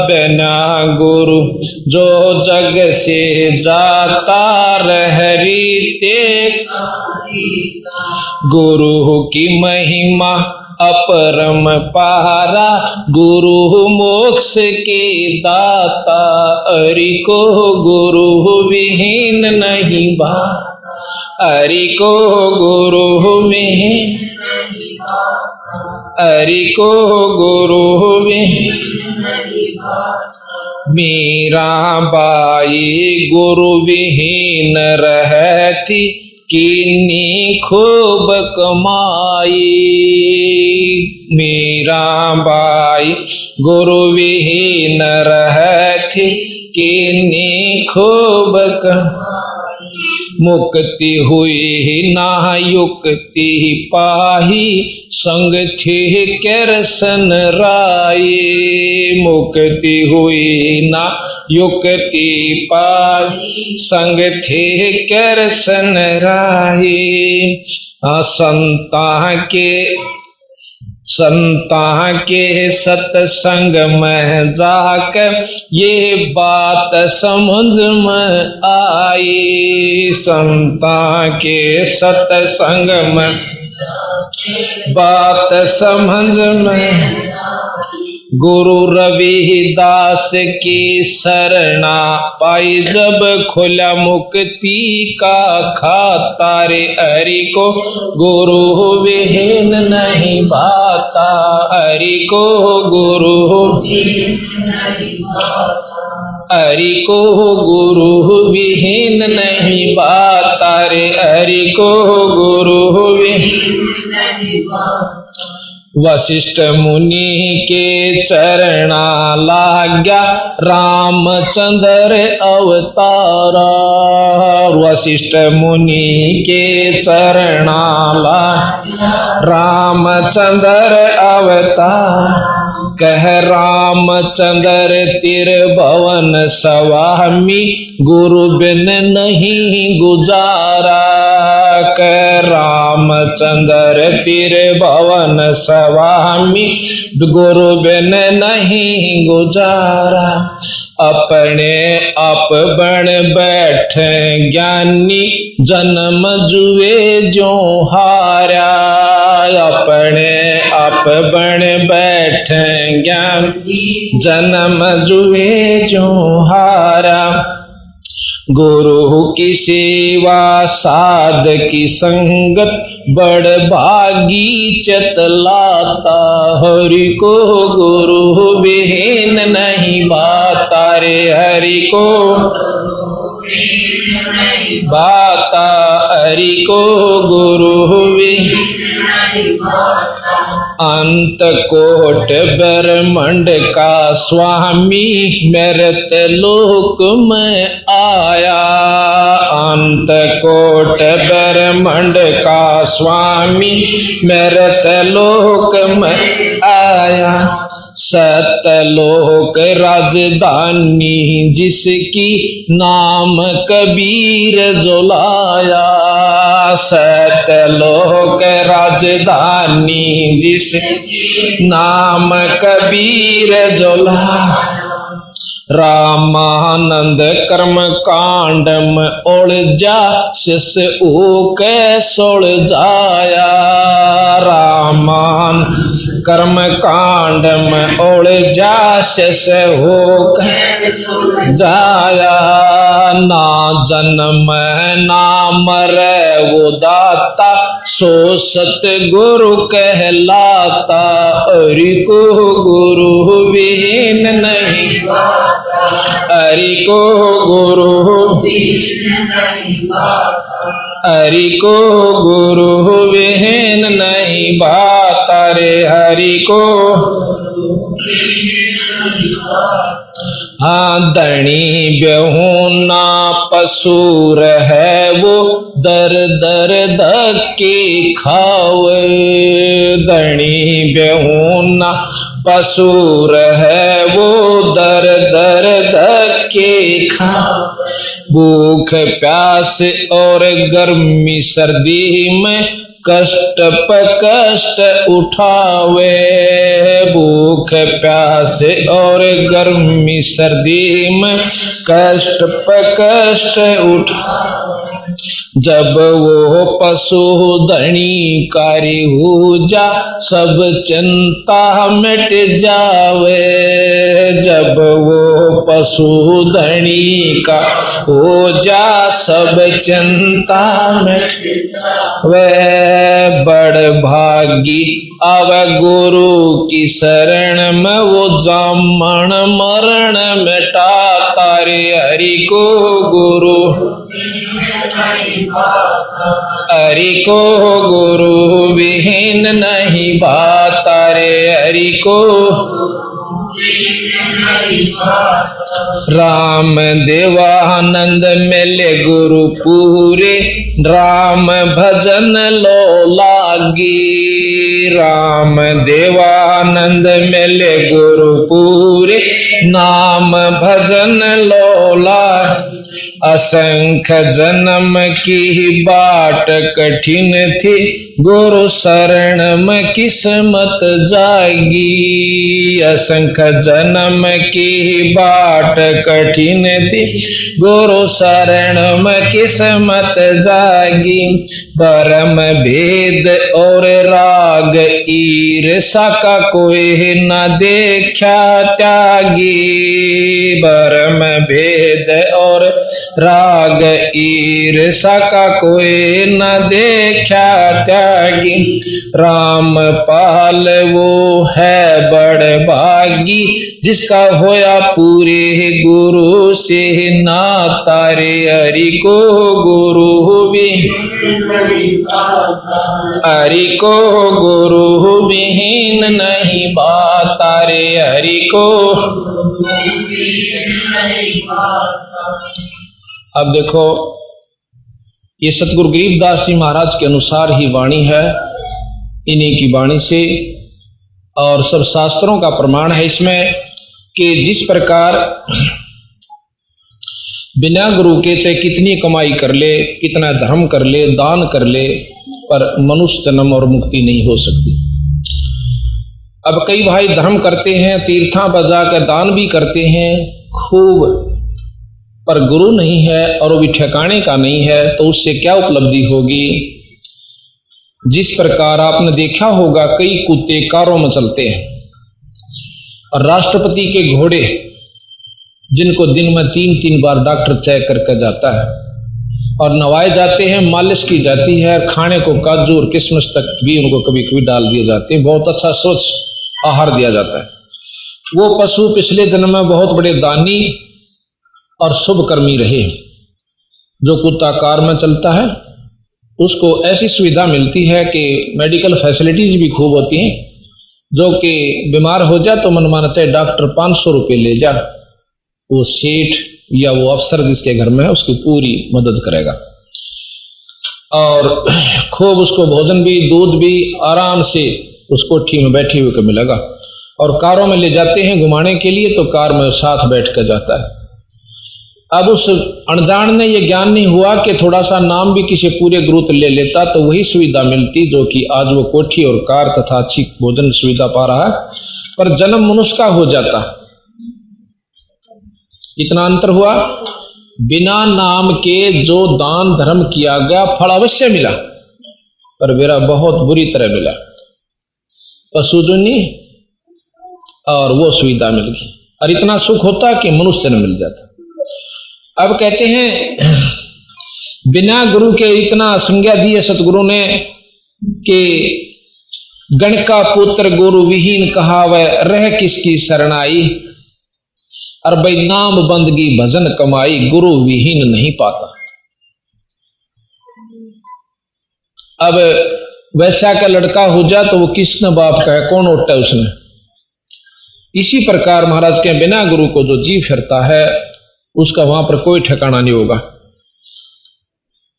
बिना गुरु जो जग से जाता, रहरीते का रीता। गुरु की महिमा अपरम पारा, गुरु मोक्ष के दाता। हरि को गुरु विहीन नहीं बा, हरि को गुरु विहीन, हरि को गुरु विहीन। मीराबाई गुरु विहीन रहती, किन्नी खूब कमाई। मीराबाई गुरु विहीन रहती, किन्नी खूब कमाई। मुक्ति हुई ना युक्ति पाही, संग थे कृष्ण राई। मुक्ति हुई ना युक्ति पाही, संग थे कृष्ण राई। संता के सत्संग में जाकर, ये बात समझ में आई। संता के सत्संग में बात समझ में। गुरु रविदास की शरणा पाई, जब खुला मुक्ति का खाता। रे हरि को गुरु विहीन नहीं भाता, हरि को गुरु, हरि को गुरु विहीन नहीं भाता। रे हरि को गुरु विहीन नहीं भाता। वशिष्ठ मुनि के चरणा लाग्या, रामचंद्र अवतारा। वशिष्ठ मुनि के चरणा लाग्या, रामचंद्र अवतार। कह रामचंद्र त्रिभुवन स्वामी, गुरु बिन नहीं गुजारा। कह रामचंद्र त्रिभुवन स्वामी, गुरु बिन नहीं गुजारा। अपने आप बन बैठे ज्ञानी, जन्म जुए जो हारा। अपने आप बन बैठे ज्ञानी, जन्म जुए जो हारा। गुरु की सेवा साध की संगत, बड़ भागी चतलाता। हरि को गुरु विहीन नहीं भाता। रे हरि को भाता, हरि को गुरु विहीन नहीं भाता। अंत कोट ब्रह्मंड का स्वामी मेरे लोक में आया। अंत कोट ब्रह्मंड का स्वामी मेरे लोक में आया। सतलोक राजधानी जिसकी नाम कबीर जो लाया। सतलोक राजधानी जिस नाम कबीर जो लाया। रामानंद कर्म कांड में उलझा शिष ऊके सोल जाया। रामान कर्म कांड में उलझा शिष होके जाया। ना जन्म ना मरे वो दाता सो सतगुरु कहलाता। हरि को गुरु विहीन नहीं, हरि को गुरु, हरि को गुरु विहीन नहीं भाता रे। हरि को हाँ धनी बेहुना पसूर है वो दर दर धक्के खावे। धनी बेहुना पसूर है वो दर दर धक्के खावे। भूख प्यास और गर्मी सर्दी में कष्ट पर कष्ट उठावे। भूख प्यास और गर्मी सर्दी में कष्ट पर कष्ट उठावे। जब वो पशु धनी कारी हो जा सब चिंता मिट जावे। जब वो पशु धनी का हो जा सब चिंता मिट वे। बड़ भागी आवे गुरु की शरण में वो जामन मरण मिटाता रे। हरि को गुरु, हरि को गुरु विहीन नहीं भाता रे। हरि को राम देवानंद मिले गुरु पूरे राम भजन लो लागी। राम देवानंद मिले गुरु पूरे नाम भजन लो लागी। असंख्य जन्म की बाट कठिन थी गुरु शरण में किस्मत जाएगी। असंख्य जन्म की बाट कठिन थी गुरु शरण में किस्मत जाएगी। परम भेद और राग ईर्षा का कोई न देखा त्यागी। परम भेद और राग ईर्षा का कोई न देखा त्यागी। राम पाल वो है बड़ भागी जिसका होया पूरे गुरु से नाता रे। हरि को गुरु हरि को गुरु विहीन नहीं भाता रे। हरि को अब देखो ये सतगुरु गरीबदास जी महाराज के अनुसार ही वाणी है, इन्हीं की वाणी से और सब शास्त्रों का प्रमाण है इसमें कि जिस प्रकार बिना गुरु के चाहे कितनी कमाई कर ले, कितना धर्म कर ले, दान कर ले, पर मनुष्य जन्म और मुक्ति नहीं हो सकती। अब कई भाई धर्म करते हैं, तीर्था बजा कर दान भी करते हैं खूब, पर गुरु नहीं है और वो भी ठिकाने का नहीं है, तो उससे क्या उपलब्धि होगी। जिस प्रकार आपने देखा होगा कई कुत्ते कारों में चलते हैं और राष्ट्रपति के घोड़े जिनको दिन में 3-3 बार डॉक्टर चेक करके जाता है और नवाए जाते हैं, मालिश की जाती है, खाने को काजू और किशमिश तक भी उनको कभी कभी डाल दिए जाते हैं, बहुत अच्छा स्वच्छ आहार दिया जाता है। वो पशु पिछले जन्म में बहुत बड़े दानी और शुभ कर्मी रहे। जो कुत्ता कार में चलता है उसको ऐसी सुविधा मिलती है कि मेडिकल फैसिलिटीज भी खूब होती हैं जो कि बीमार हो जा तो मन माना चाहे डॉक्टर 500 रुपये ले जा, वो सेठ या वो अफसर जिसके घर में है उसकी पूरी मदद करेगा और खूब उसको भोजन भी दूध भी आराम से उस कोठी में बैठे हुए को मिलेगा। और कारों में ले जाते हैं घुमाने के लिए तो कार में साथ बैठ कर जाता है। अब उस अनजान ने ये ज्ञान नहीं हुआ कि थोड़ा सा नाम भी किसी पूरे गुरुत ले लेता तो वही सुविधा मिलती जो कि आज वो कोठी और कार तथा अच्छी भोजन सुविधा पा रहा है, पर जन्म मनुष्य का हो जाता। इतना अंतर हुआ। बिना नाम के जो दान धर्म किया गया फल अवश्य मिला, पर मेरा बहुत बुरी तरह मिला। पशुजनी और वो सुविधा मिल गई और इतना सुख होता कि मनुष्य जन्म मिल जाता। अब कहते हैं बिना गुरु के इतना संज्ञा दी है सतगुरु ने कि गण का पुत्र गुरु विहीन कहावे रह किसकी शरणाई, और भाई नाम बंदगी भजन कमाई गुरु विहीन नहीं पाता। अब वैसा का लड़का हो जा तो वो किसने बाप का है, कौन उठता है उसने। इसी प्रकार महाराज के बिना गुरु को जो जी फिरता है उसका वहां पर कोई ठिकाना नहीं होगा।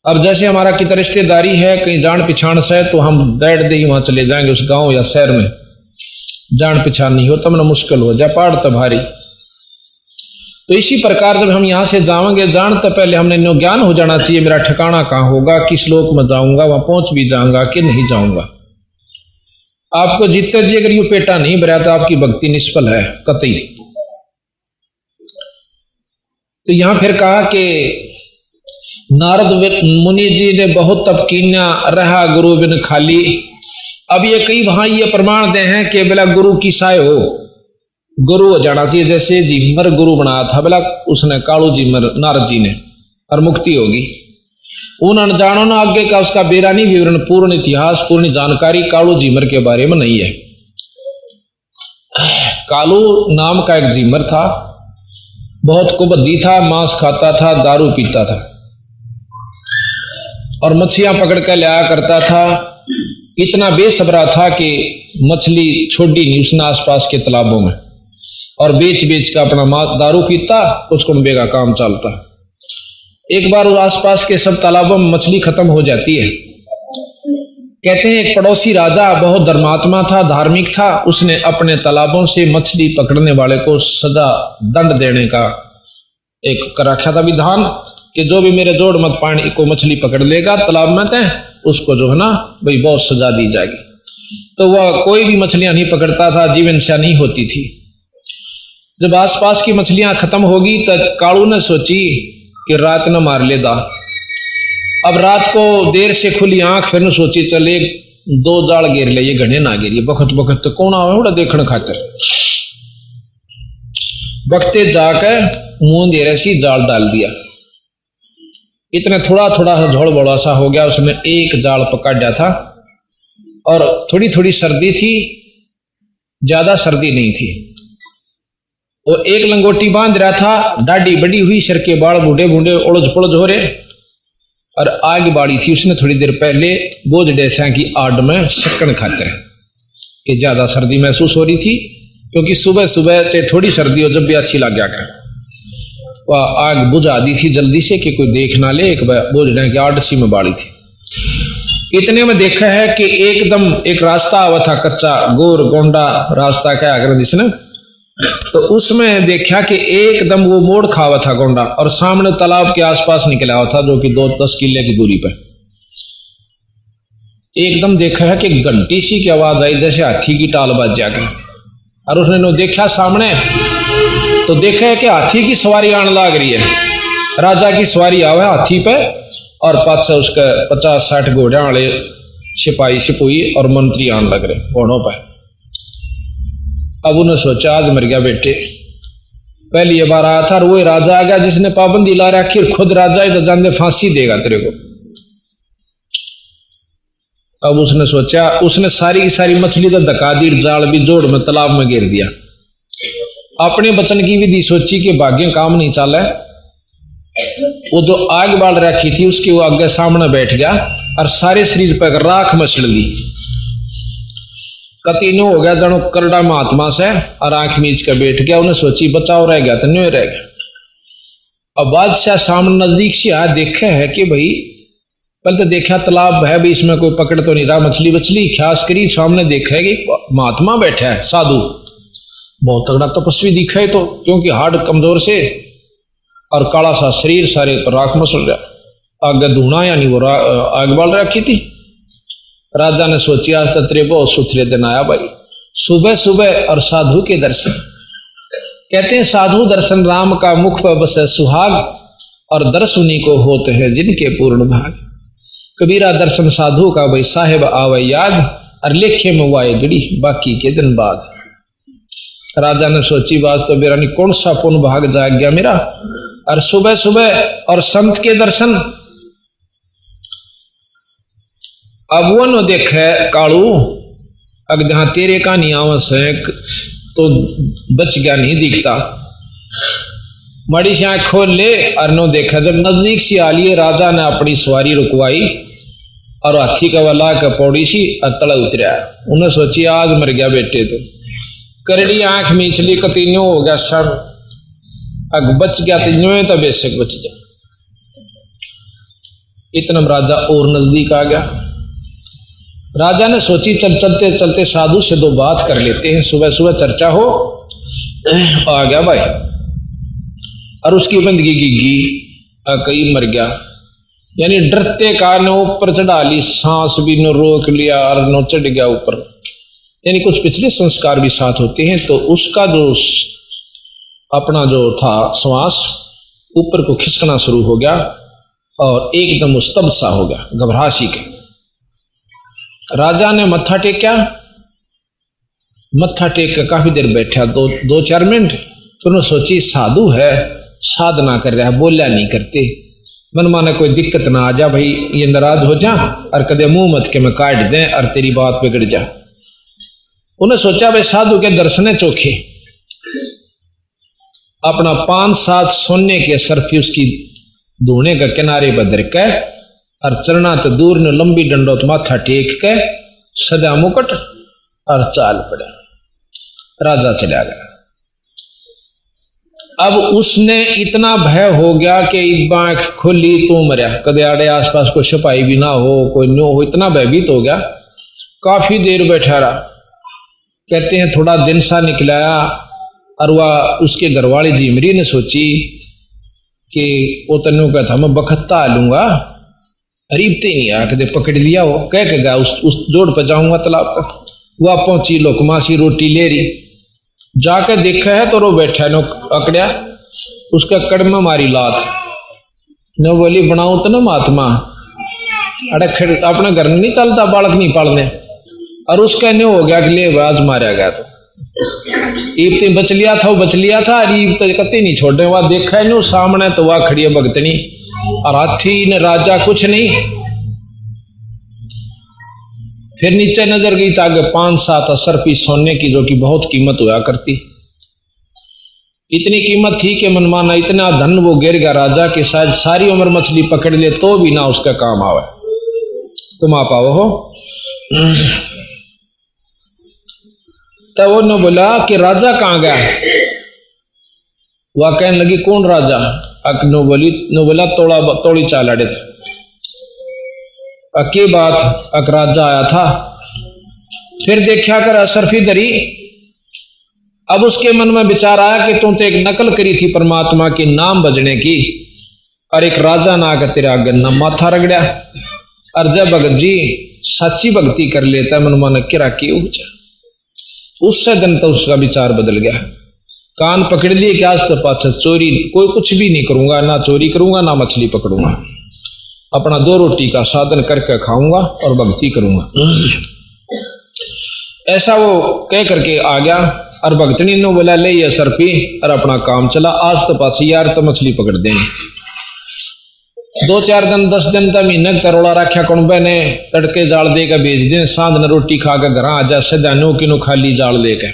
अब जैसे हमारा कितना रिश्तेदारी है कहीं जान पहचान से तो हम बैठ दे ही वहां चले जाएंगे उस गांव या शहर में, जान पहचान नहीं हो तब ना मुश्किल हो जाए, पहाड़ तो भारी। तो इसी प्रकार जब हम यहां से जाएंगे जान तो पहले हमने नो ज्ञान हो जाना चाहिए मेरा ठिकाना कहां होगा, किस लोक में जाऊंगा, वहां पहुंच भी जाऊंगा कि नहीं जाऊंगा। आपको जीते जी अगर यू पेटा नहीं भरा तो आपकी भक्ति निष्फल है कतई। तो यहां फिर कहा कि नारद मुनि जी ने बहुत तप कीन्या रहा गुरु बिन खाली। अब ये कई वहां ये प्रमाण दे हैं कि बोला गुरु की साय हो, गुरु हो जाना चाहिए। जैसे जिमर गुरु बनाया था बोला उसने कालू जिमर नारद जी ने, और मुक्ति होगी। उन अनजानों ने आगे का उसका बेरानी विवरण पूर्ण इतिहास पूर्ण जानकारी कालू जिमर के बारे में नहीं है। कालू नाम का एक जिमर था, बहुत कुबद्दी था, मांस खाता था, दारू पीता था और मछलियां पकड़ कर लाया करता था। इतना बेसब्रा था कि मछली छोड़ी नहीं उसने आसपास के तालाबों में, और बेच बेच का अपना दारू पीता, कुछ कुंबे का काम चलता। एक बार आसपास के सब तालाबों में मछली खत्म हो जाती है। कहते हैं एक पड़ोसी राजा बहुत धर्मात्मा था, धार्मिक था, उसने अपने तालाबों से मछली पकड़ने वाले को सजा दंड देने का एक कर रखा था विधान कि जो भी मेरे जोड़ मत पानी को मछली पकड़ लेगा तालाब में तय उसको जो है ना भाई बहुत सजा दी जाएगी। तो वह कोई भी मछलियां नहीं पकड़ता था, जीवन से नहीं होती थी। जब आसपास की मछलियां खत्म होगी तो कालू ने सोची कि रात न मार ले दा। अब रात को देर से खुली आंख फिर सोची चले 2 जाल घेर ले, ये घने ना घेरिए बखत बखत तो कौन आवे बड़ा देखने खातर। बखते जाकर मुंह घेरे सी जाल डाल दिया। इतना थोड़ा थोड़ा झोल बड़ा सा हो गया, उसने एक जाल पकड़ा था और थोड़ी थोड़ी सर्दी थी, ज्यादा सर्दी नहीं थी। वो एक लंगोटी बांध रहा था, दाढ़ी बड़ी हुई, सिर के बाल बूढ़े बूढ़े उलझ पुलझ हो रहे, और आग बाड़ी थी उसने थोड़ी देर पहले बोझ डेसा की आड़ में शक्कन खाते कि ज्यादा सर्दी महसूस हो रही थी, क्योंकि सुबह सुबह चाहे थोड़ी सर्दी हो जब भी अच्छी लग गया कर वह आग बुझा दी थी जल्दी से कि कोई देख ना ले। एक बोझ डे की आड़ सी में बाड़ी थी। इतने में देखा है कि एकदम एक रास्ता आवा था कच्चा गोर गोंडा रास्ता क्या अगर जिसने, तो उसमें देखा कि एकदम वो मोड़ खावा था गोंडा, और सामने तालाब के आसपास निकला हुआ था जो कि 2-10 किले की दूरी पर। एकदम देखा है कि घंटी सी की आवाज आई जैसे हाथी की टाल बाज जाकर, और उसने देखा सामने तो देखा है कि हाथी की सवारी आने लग रही है। राजा की सवारी आवे हाथी पे और पाछे उसके 50-60 घोड़े वाले सिपाही सिपुई और मंत्री आने लग रहे घोड़ों पर। अब उन्हें सोचा आज मर गया बेटे, पहली ये बार आया था और वो राजा आ गया जिसने पाबंदी ला रखी, खुद राजा ही तो जाने फांसी देगा तेरे को। अब उसने सोचा, उसने सारी की सारी मछली तो धका दी, जाल भी जोड़ में तालाब में गिर दिया। अपने बचन की विधि सोची कि भाग्य काम नहीं चला। वो जो आग बाल रखी थी उसके वो आगे सामने बैठ गया और सारे शरीर पर राख मचल दी। कतीनो हो गया जनो करड़ा महात्मा से और आंख मीच के बैठ गया। उन्हें सोची बचाव रह गया तो नहीं रह गया। अब बादशाह सामने नजदीक से आ देखे है कि भाई पहले तो देखा तालाब है भी, इसमें कोई पकड़ तो नहीं रहा मछली बछली। खास करी सामने देखा है कि महात्मा बैठा है, साधु, बहुत तगड़ा तपस्वी दिखा है तो, क्योंकि हार्ड कमजोर से और काला सा शरीर, सारे पर राख मसल रहा, आगे धूना यानी वो आग बाल रखी थी। राजा ने सोची आज तो तेरे बहुत सुथरे दिन आया भाई, सुबह सुबह और साधु के दर्शन। कहते हैं साधु दर्शन राम का मुख पर बसे सुहाग, और दर्श उन्हीं को होते हैं जिनके पूर्ण भाग। कबीरा दर्शन साधु का भाई साहेब आवे याद, और लेखे में वाए गड़ी बाकी के दिन बाद। राजा ने सोची बात तो मेरा नहीं, कौन सा पुण्य भाग जाग गया मेरा, और सुबह सुबह और संत के दर्शन। अब वो न देखे कालू, अगर जहां तेरे का नहीं आवस है तो बच गया नहीं दिखता। मड़ी से आंख खोल ले और नो देखा। जब नजदीक से आ लिए राजा ने अपनी सवारी रुकवाई और हाथी का वाला का पौड़ी सी तला उतरा। उन्हें सोची आज मर गया बेटे तो। करड़ी आंख मीचली कतीन्यो हो गया सर, अग बच गया तो बेशक बच जा। इतना राजा और नजदीक आ गया। राजा ने सोची चल चलते चलते साधु से दो बात कर लेते हैं, सुबह सुबह चर्चा हो। आ गया भाई, और उसकी बंदगी गिगी कई मर गया, यानी डरते कारण ऊपर चढ़ा ली, सांस भी न रोक लिया और न चढ़ गया ऊपर। यानी कुछ पिछले संस्कार भी साथ होते हैं, तो उसका जो अपना जो था श्वास ऊपर को खिसकना शुरू हो गया और एकदम स्तब्ध सा हो गया, घबराहट के। राजा ने मत्था टेका, मत्था टेक कर काफी देर बैठा, दो चार मिनट। तो सोची साधु है, साधना कर रहा है, बोलिया नहीं करते, मन माने कोई दिक्कत ना आ जा भाई, ये नाराज हो जा और कदे मुंह मत के मैं काट दें और तेरी बात बिगड़ जा। उन्हें सोचा भाई साधु के दर्शन चोखे। अपना 5-7 सोने के सरफी उसकी धोने का किनारे बदर के और चरना तो दूर ने लंबी डंडोत माथा टेक के सदा मुकुट और चाल पड़ा। राजा चला गया। अब उसने इतना भय हो गया कि आंख खुली तो मरिया, कदे आड़े आसपास कोई सिपाही भी ना हो, कोई न्यो हो, इतना भयभीत हो गया। काफी देर बैठा रहा। कहते हैं थोड़ा दिन सा निकलाया और वह उसके घरवाली जीमरी ने सोची कि वो तनु का था मैं बखत्ता लूंगा, अरीबते नहीं आया, कदे पकड़ लिया हो, कह के गया उस जोड़ पर जाऊंगा तालाब पर। वह पहुंची, लोकमासी रोटी ले रही, जाकर देखा है तो रो बैठा नो अकड़िया, उसका कड़म मारी लात न बोली बनाऊ तो ना महात्मा, अरे अपने घर में नहीं चलता, बालक नहीं पालने। और उसका न्यू हो गया कि ले आज मारा गया तो ईबते बच लिया था, वो बच लिया था, ईब तो कते नहीं छोड़े। वह देखा है नो सामने तो वह खड़ी है भगतनी और हाथी ने राजा कुछ नहीं। फिर नीचे नजर गई तो आगे 5-7 असरफी सोने की, जो कि बहुत कीमत हुआ करती। इतनी कीमत थी कि मनमाना इतना धन वो गिर गया राजा के, शायद सारी उम्र मछली पकड़ ले तो भी ना उसका काम आवे, तुम आ पाओ हो। तब वो ने बोला कि राजा कहाँ गया। वह कहने लगी कौन राजा। नो बोला तोड़ी चाल अड़े थे। अके बात अक राजा आया था। फिर देखा कर असरफी दरी। अब उसके मन में विचार आया कि तुम तो एक नकल करी थी परमात्मा के नाम बजने की, और एक राजा ना आकर तेरा गन्ना माथा रगड़ा। और जब भगत जी सच्ची भक्ति कर लेता मन मन किरा की ऊंचा, उससे दिन तो उसका विचार बदल गया। कान पकड़ लिए कि आज तो पाछा चोरी कोई कुछ भी नहीं करूंगा, ना चोरी करूंगा ना मछली पकड़ूंगा, अपना 2 रोटी का साधन करके खाऊंगा और भक्ति करूंगा। ऐसा वो कह करके आ गया। और भक्तनी ने बोला ले ये सरपी, और अपना काम चला। आज तो पाछी यार तो मछली पकड़ देंगे। 2-4 दिन 10 दिन तक महीने तरोड़ा रखा कुंबे ने, तड़के जाल देकर भेज दें, सांझ ने रोटी खाकर घर आ जा, सदा नो किनो खाली जाल लेकर।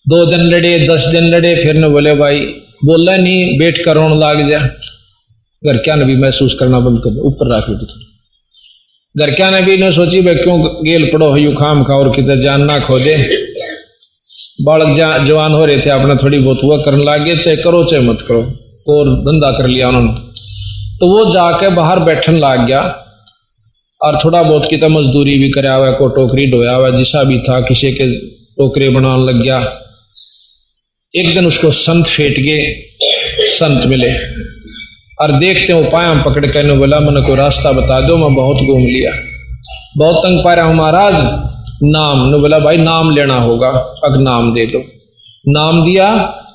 2 दिन लड़े, 10 दिन लड़े, फिर ने बोले भाई बोला नहीं, बैठ कर रोन लाग जा। घर क्या भी महसूस करना बंद कर, ऊपर रख बेटे। घर क्या ने भी न सोची भाई क्यों गेल पड़ो हो यू खाम खा और किधर जान ना खो दे। बालक जवान हो रहे थे, अपना थोड़ी बहुत हुआ करने लगे, चाहे करो चाहे मत करो, और धंधा कर लिया उन्होंने। तो वो जाके बाहर बैठन लग गया और थोड़ा बहुत की तो मजदूरी भी कराया हुआ, को टोकरी ढोया हुआ, जिसा भी था किसी के टोकरे बनाने लग गया। एक दिन उसको संत फेट गए, संत मिले और देखते वो पाया पकड़ के ने बोला मैंने कोई रास्ता बता दो, मैं बहुत घूम लिया, बहुत तंग पा रहा हूं महाराज, नाम। ने बोला भाई नाम लेना होगा, अब नाम दे दो। नाम दिया,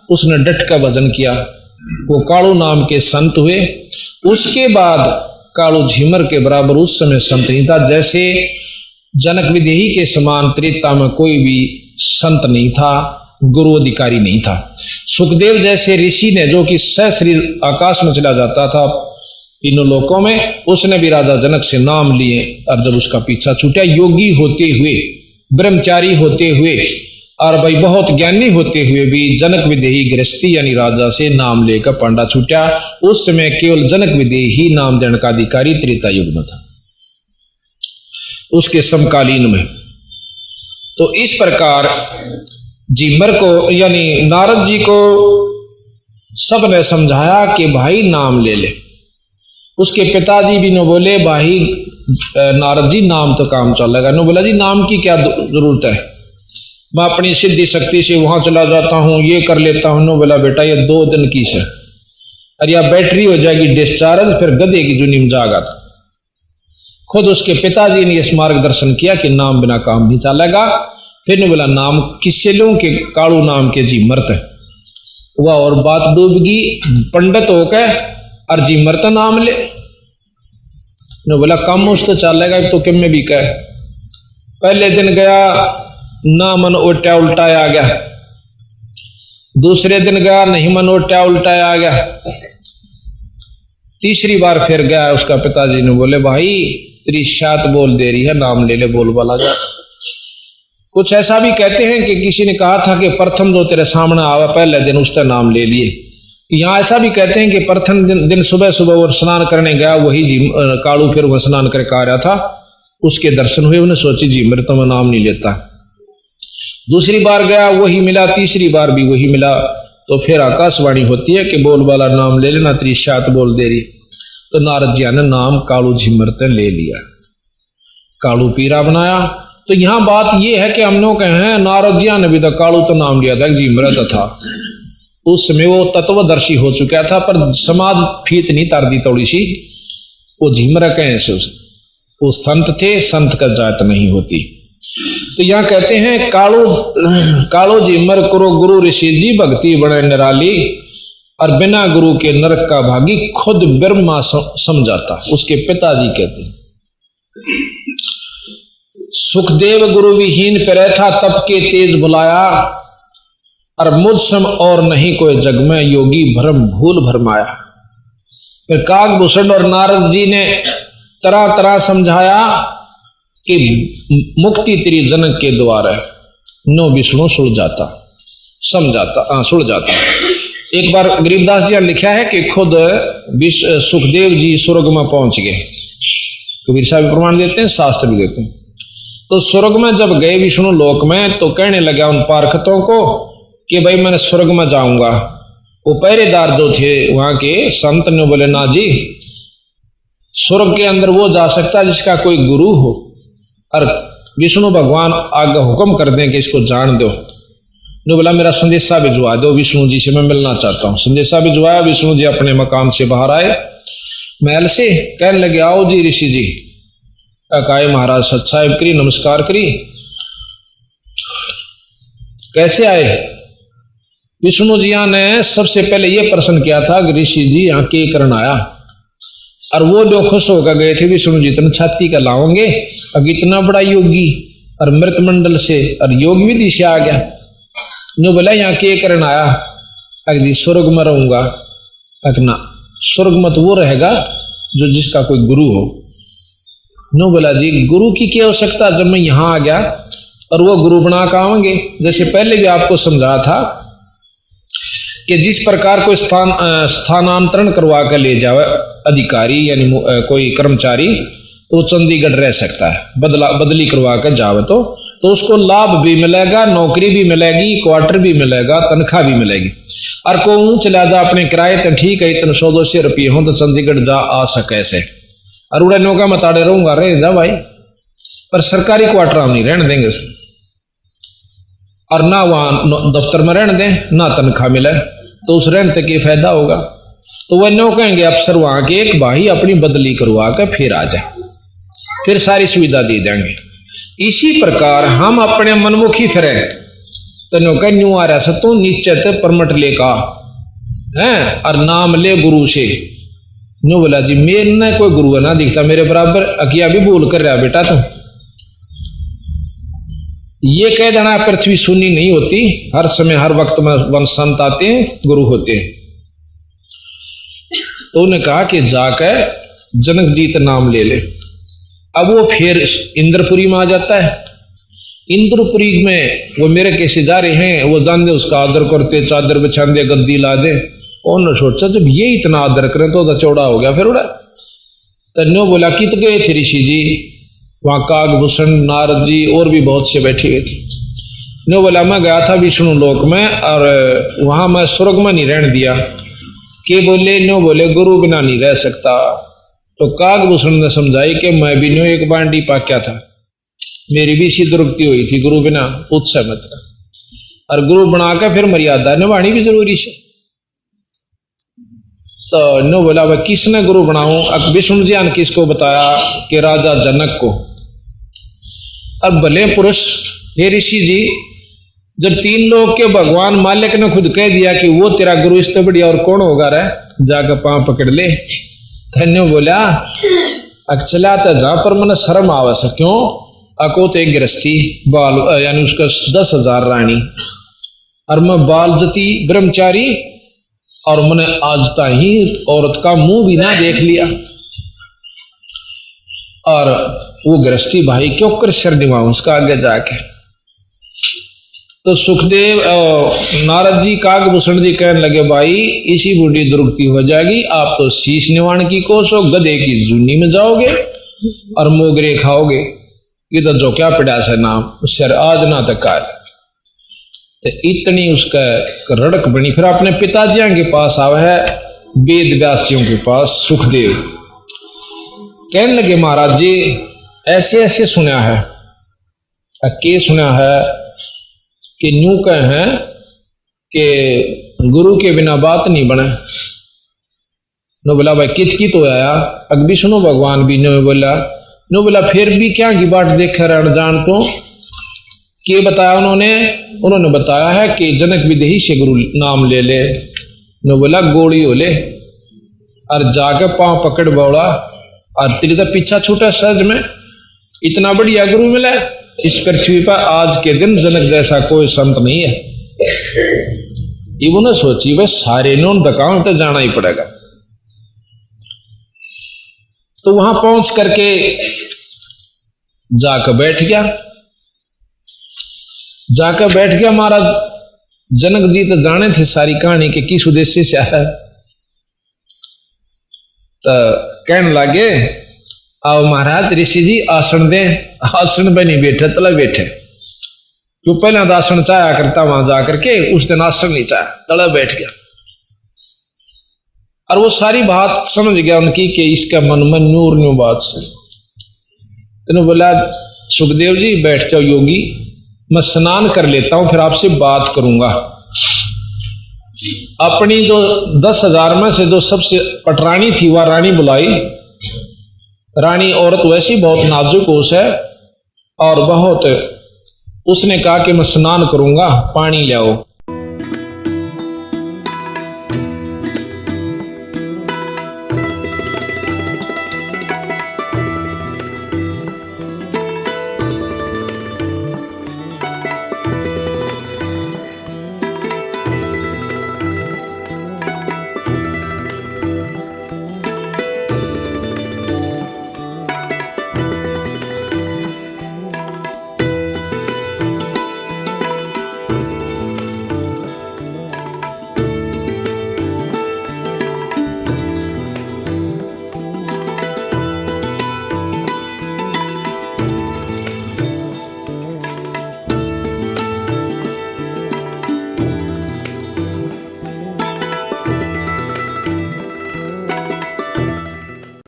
उसने डट का भजन किया, वो कालू नाम के संत हुए। उसके बाद कालू झिमर के बराबर उस समय संत नहीं था, जैसे जनक विदेही के समान त्रेता में कोई भी संत नहीं था, गुरु अधिकारी नहीं था। सुखदेव जैसे ऋषि ने, जो कि सहस्रीर आकाश में चला जाता था तीनों लोकों में, उसने भी राजा जनक से नाम लिए और जब उसका पीछा छूटा, योगी होते हुए, ब्रह्मचारी होते हुए और भाई बहुत ज्ञानी होते हुए भी जनक विदेही गृहस्थी यानी राजा से नाम लेकर पांडा छूटा। उस समय केवल जनक विदेही नाम देने का अधिकारी त्रेता युग में था, उसके समकालीन में। तो इस प्रकार झिमर को यानी नारद जी को सबने समझाया कि भाई नाम ले ले। उसके पिताजी भी न बोले भाई नारद जी नाम तो काम चलेगा, न बोला जी नाम की क्या जरूरत है, मैं अपनी सिद्धि शक्ति से वहां चला जाता हूं, ये कर लेता हूं। न बोला बेटा ये 2 दिन की से, और या बैटरी हो जाएगी डिस्चार्ज, फिर गधे की जुनी में जागा। खुद उसके पिताजी ने इस मार्गदर्शन किया कि नाम बिना काम नहीं चलेगा। फिर ने बोला नाम किससे लूं कि कालू नाम के झिमरत है। वह और बात डूबगी, पंडित होकर और झिमरत नाम ले। ने बोला कम उस तो चलेगा तो किम में भी कह। पहले दिन गया ना मन उल्टा उल्टा आ गया, दूसरे दिन गया नहीं मन उल्टा उल्टा आ गया, तीसरी बार फिर गया। उसका पिताजी ने बोले भाई तेरी शात बोल दे रही है, नाम ले ले, बोल वाला जा। कुछ ऐसा भी कहते हैं कि किसी ने कहा था कि प्रथम जो तेरे सामने आवा पहले दिन उसका नाम ले लिए। यहाँ ऐसा भी कहते हैं कि प्रथम दिन सुबह सुबह वो स्नान करने गया, वही कालू फिर वह स्नान करके आ रहा था, उसके दर्शन हुए, उन्हें सोची जी मेरे तो मैं नाम नहीं लेता। दूसरी बार गया वही मिला, तीसरी बार भी वही मिला। तो फिर आकाशवाणी होती है कि बोल वाला नाम ले लेना, तेरी शात बोल दे रही। तो नारद जी ने नाम कालू झिमरते ले लिया, कालू पीरा बनाया। तो यहां बात यह है कि हम लोग कहें नारद जी ने भी तो कालू तो नाम लिया था, झिमरत था। उस समय वो तत्वदर्शी हो चुका था, पर समाज फीत नहीं तार दी थोड़ी सी, वो झिमर कहें से वो संत थे, संत का जात नहीं होती। तो यहां कहते हैं कालो झिमर करो गुरु ऋषि जी, भक्ति बड़े निराली, और बिना गुरु के नरक का भागी, खुद ब्रह्मा समझाता। उसके पिताजी कहते हैं सुखदेव गुरु विहीन पर था, तप के तेज बुलाया, और मुझ सम और नहीं कोई जग में, योगी भरम भूल भरमाया। फिर काकभूषण और नारद जी ने तरह तरह समझाया कि मुक्ति तेरी जनक के द्वार है, नो विष्णु सुल जाता, समझाता, सुल जाता। एक बार गरीबदास जी ने लिखा है कि खुद सुखदेव जी स्वर्ग में पहुंच गए, कबीर साहब प्रमाण देते हैं, शास्त्र भी देते हैं। तो स्वर्ग में जब गए विष्णु लोक में, तो कहने लगा उन पारखतों को कि भाई मैं स्वर्ग में जाऊंगा। वो पहरेदार जो थे वहां के संत ने बोले ना जी, स्वर्ग के अंदर वो जा सकता जिसका कोई गुरु हो, और विष्णु भगवान आगे हुक्म कर दें कि इसको जान दो। ने बोला मेरा संदेशा भिजवा दो, विष्णु जी से मैं मिलना चाहता हूं। संदेशा भिजवाया, विष्णु जी अपने मकान से बाहर आए, महल से, कहने लगे आओ जी ऋषि जी। अकाय महाराज सत साहिब करी, नमस्कार करी, कैसे आए। विष्णु जी ने सबसे पहले यह प्रश्न किया था कि ऋषि जी यहाँ के करन आया, और वो जो खुश होकर गए थे विष्णु जी इतना छाती का लाओगे, अब इतना बड़ा योगी और मृत मंडल से और योग विधि से आ गया। नो बोला यहाँ के करन आया, अगर स्वर्ग में रहूंगा। ना, स्वर्ग में तो वो रहेगा जो जिसका कोई गुरु हो। नो बोला जी गुरु की क्या आवश्यकता, जब मैं यहां आ गया और वो गुरु बना के आवेंगे। जैसे पहले भी आपको समझाया था कि जिस प्रकार कोई स्थानांतरण करवा कर ले जावे अधिकारी यानी कोई कर्मचारी, तो चंडीगढ़ रह सकता है, बदली करवा कर जावे तो उसको लाभ भी मिलेगा, नौकरी भी मिलेगी, क्वार्टर भी मिलेगा, तनख्वाह भी मिलेगी। और को चला जा अपने किराए तो ठीक है, इतने 100-200 रुपये हो तो चंडीगढ़ जा आ सके ऐसे। और उड़े नौका मताड़े रहूंगा रह जा भाई, पर सरकारी क्वार्टर हम नहीं रहने देंगे उसे, और ना वहां दफ्तर में रहने दें ना तनख्वाह मिले, तो उस रहने से क्या फायदा होगा। तो वह नो कहेंगे अफसर वहां के एक भाई अपनी बदली करवा कर फिर आ जाए, फिर सारी सुविधा दे देंगे। इसी प्रकार हम अपने मनमुखी फिरे तो नो कह न्यू आ रहा से तू नीचे ते परमट लेका है और नाम ले गुरु से। न्यू बोला जी मेरे ने कोई गुरु ना दिखता मेरे बराबर, अकिया भी भूल कर रहा बेटा तू। ये कह देना पृथ्वी सुनी नहीं होती, हर समय हर वक्त में वंश संत आते हैं, गुरु होते हैं। तो उन्हें कहा कि जाकर जनक जी का नाम ले ले। अब वो फिर इंद्रपुरी में आ जाता है। इंद्रपुरी में वो मेरे कैसे जा रहे हैं, वो जान दे उसका आदर करते, चादर बिछा दे, गद्दी ला दे। उन्होंने सोचा जब ये इतना आदर करें तो चौड़ा हो गया। फिर उड़ा तन्यो बोला कित गए थे ऋषि जी, वहां कागभूषण नारद जी और भी बहुत से बैठे हुए थे। नो बोला मैं गया था विष्णु लोक में और वहां मैं स्वर्ग में नहीं रहने दिया। के बोले नो बोले गुरु बिना नहीं रह सकता। तो कागभूषण ने समझाई कि मैं भी नो एक बांडी पाक्या था, मेरी भी इसी दुर्गति हुई थी, गुरु बिना उत्सव मत और गुरु बनाकर फिर मर्यादा निभानी भी जरूरी से। तो नो बोला वह किसने गुरु बनाऊं। विष्णु जी ने किसको बताया कि राजा जनक को। अब भले पुरुष हे ऋषि जी, जब 3 लोग के भगवान मालिक ने खुद कह दिया कि वो तेरा गुरु, इससे बढ़िया और कौन होगा रे, जाकर पांव पकड़ ले। धन्यो बोला चला तो जा पर मैंने शर्म आवश्य क्यों, अको तो एक गृहस्थी बाल यानी उसका 10,000 रानी और मैं बाल जती ब्रह्मचारी, और मैंने आज तक ही औरत का मुंह भी ना देख लिया। और वो गृहस्थी भाई क्यों कर शर निभाऊं उसका आगे जाके। तो सुखदेव नारद जी कागभूषण जी कहने लगे भाई इसी बूढ़ी दुर्गति हो जाएगी, आप तो शीश निवाण की कोसो, गधे की जूनी में जाओगे और मोगरे खाओगे। ये तो जो क्या पड़ा से नाम शर आज ना तक काल। तो इतनी उसका रड़क बनी। फिर अपने पिताजी के पास आवा है, वेद व्यासियों के पास सुखदेव कहने लगे महाराज जी ऐसे ऐसे सुना है। के सुना है कि न्यू कहे हैं कि गुरु के बिना बात नहीं बने। नो बोला भाई कित की तो आया, अगबी सुनो भगवान भी नो बोला फिर भी क्या की बात देख रण जान तो के बताया उन्होंने बताया है कि जनक विदेही से गुरु नाम ले ले। नो बोला गोली हो ले और जाके पांव पकड़ बोला और तेरे तो पीछा छूटा सहज में, इतना बढ़िया गुरु मिला इस पृथ्वी पर आज के दिन जनक जैसा कोई संत नहीं है। इन्होंने सोची वह सारे नोन दकान तो जाना ही पड़ेगा। तो वहां पहुंच करके जाकर बैठ गया महाराज। जनक जी तो जाने थे सारी कहानी के किस उद्देश्य से आया। तो कहने लगे आओ महाराज ऋषि जी आसन दे। आसन पे नहीं बैठे तला बैठे, जो पहले तो आसन चाया करता वहां जाकर के, उस दिन आसन नहीं चाया, तला बैठ गया। और वो सारी बात समझ गया उनकी कि इसका मन में न्यू बात से। तो बोला सुखदेव जी बैठ जाओ योगी, मैं स्नान कर लेता हूं फिर आपसे बात करूंगा। अपनी जो 10,000 में से जो सबसे पटरानी थी वह रानी बुलाई। रानी औरत वैसी बहुत नाजुक होश है और बहुत, उसने कहा कि मैं स्नान करूंगा, पानी ले आओ।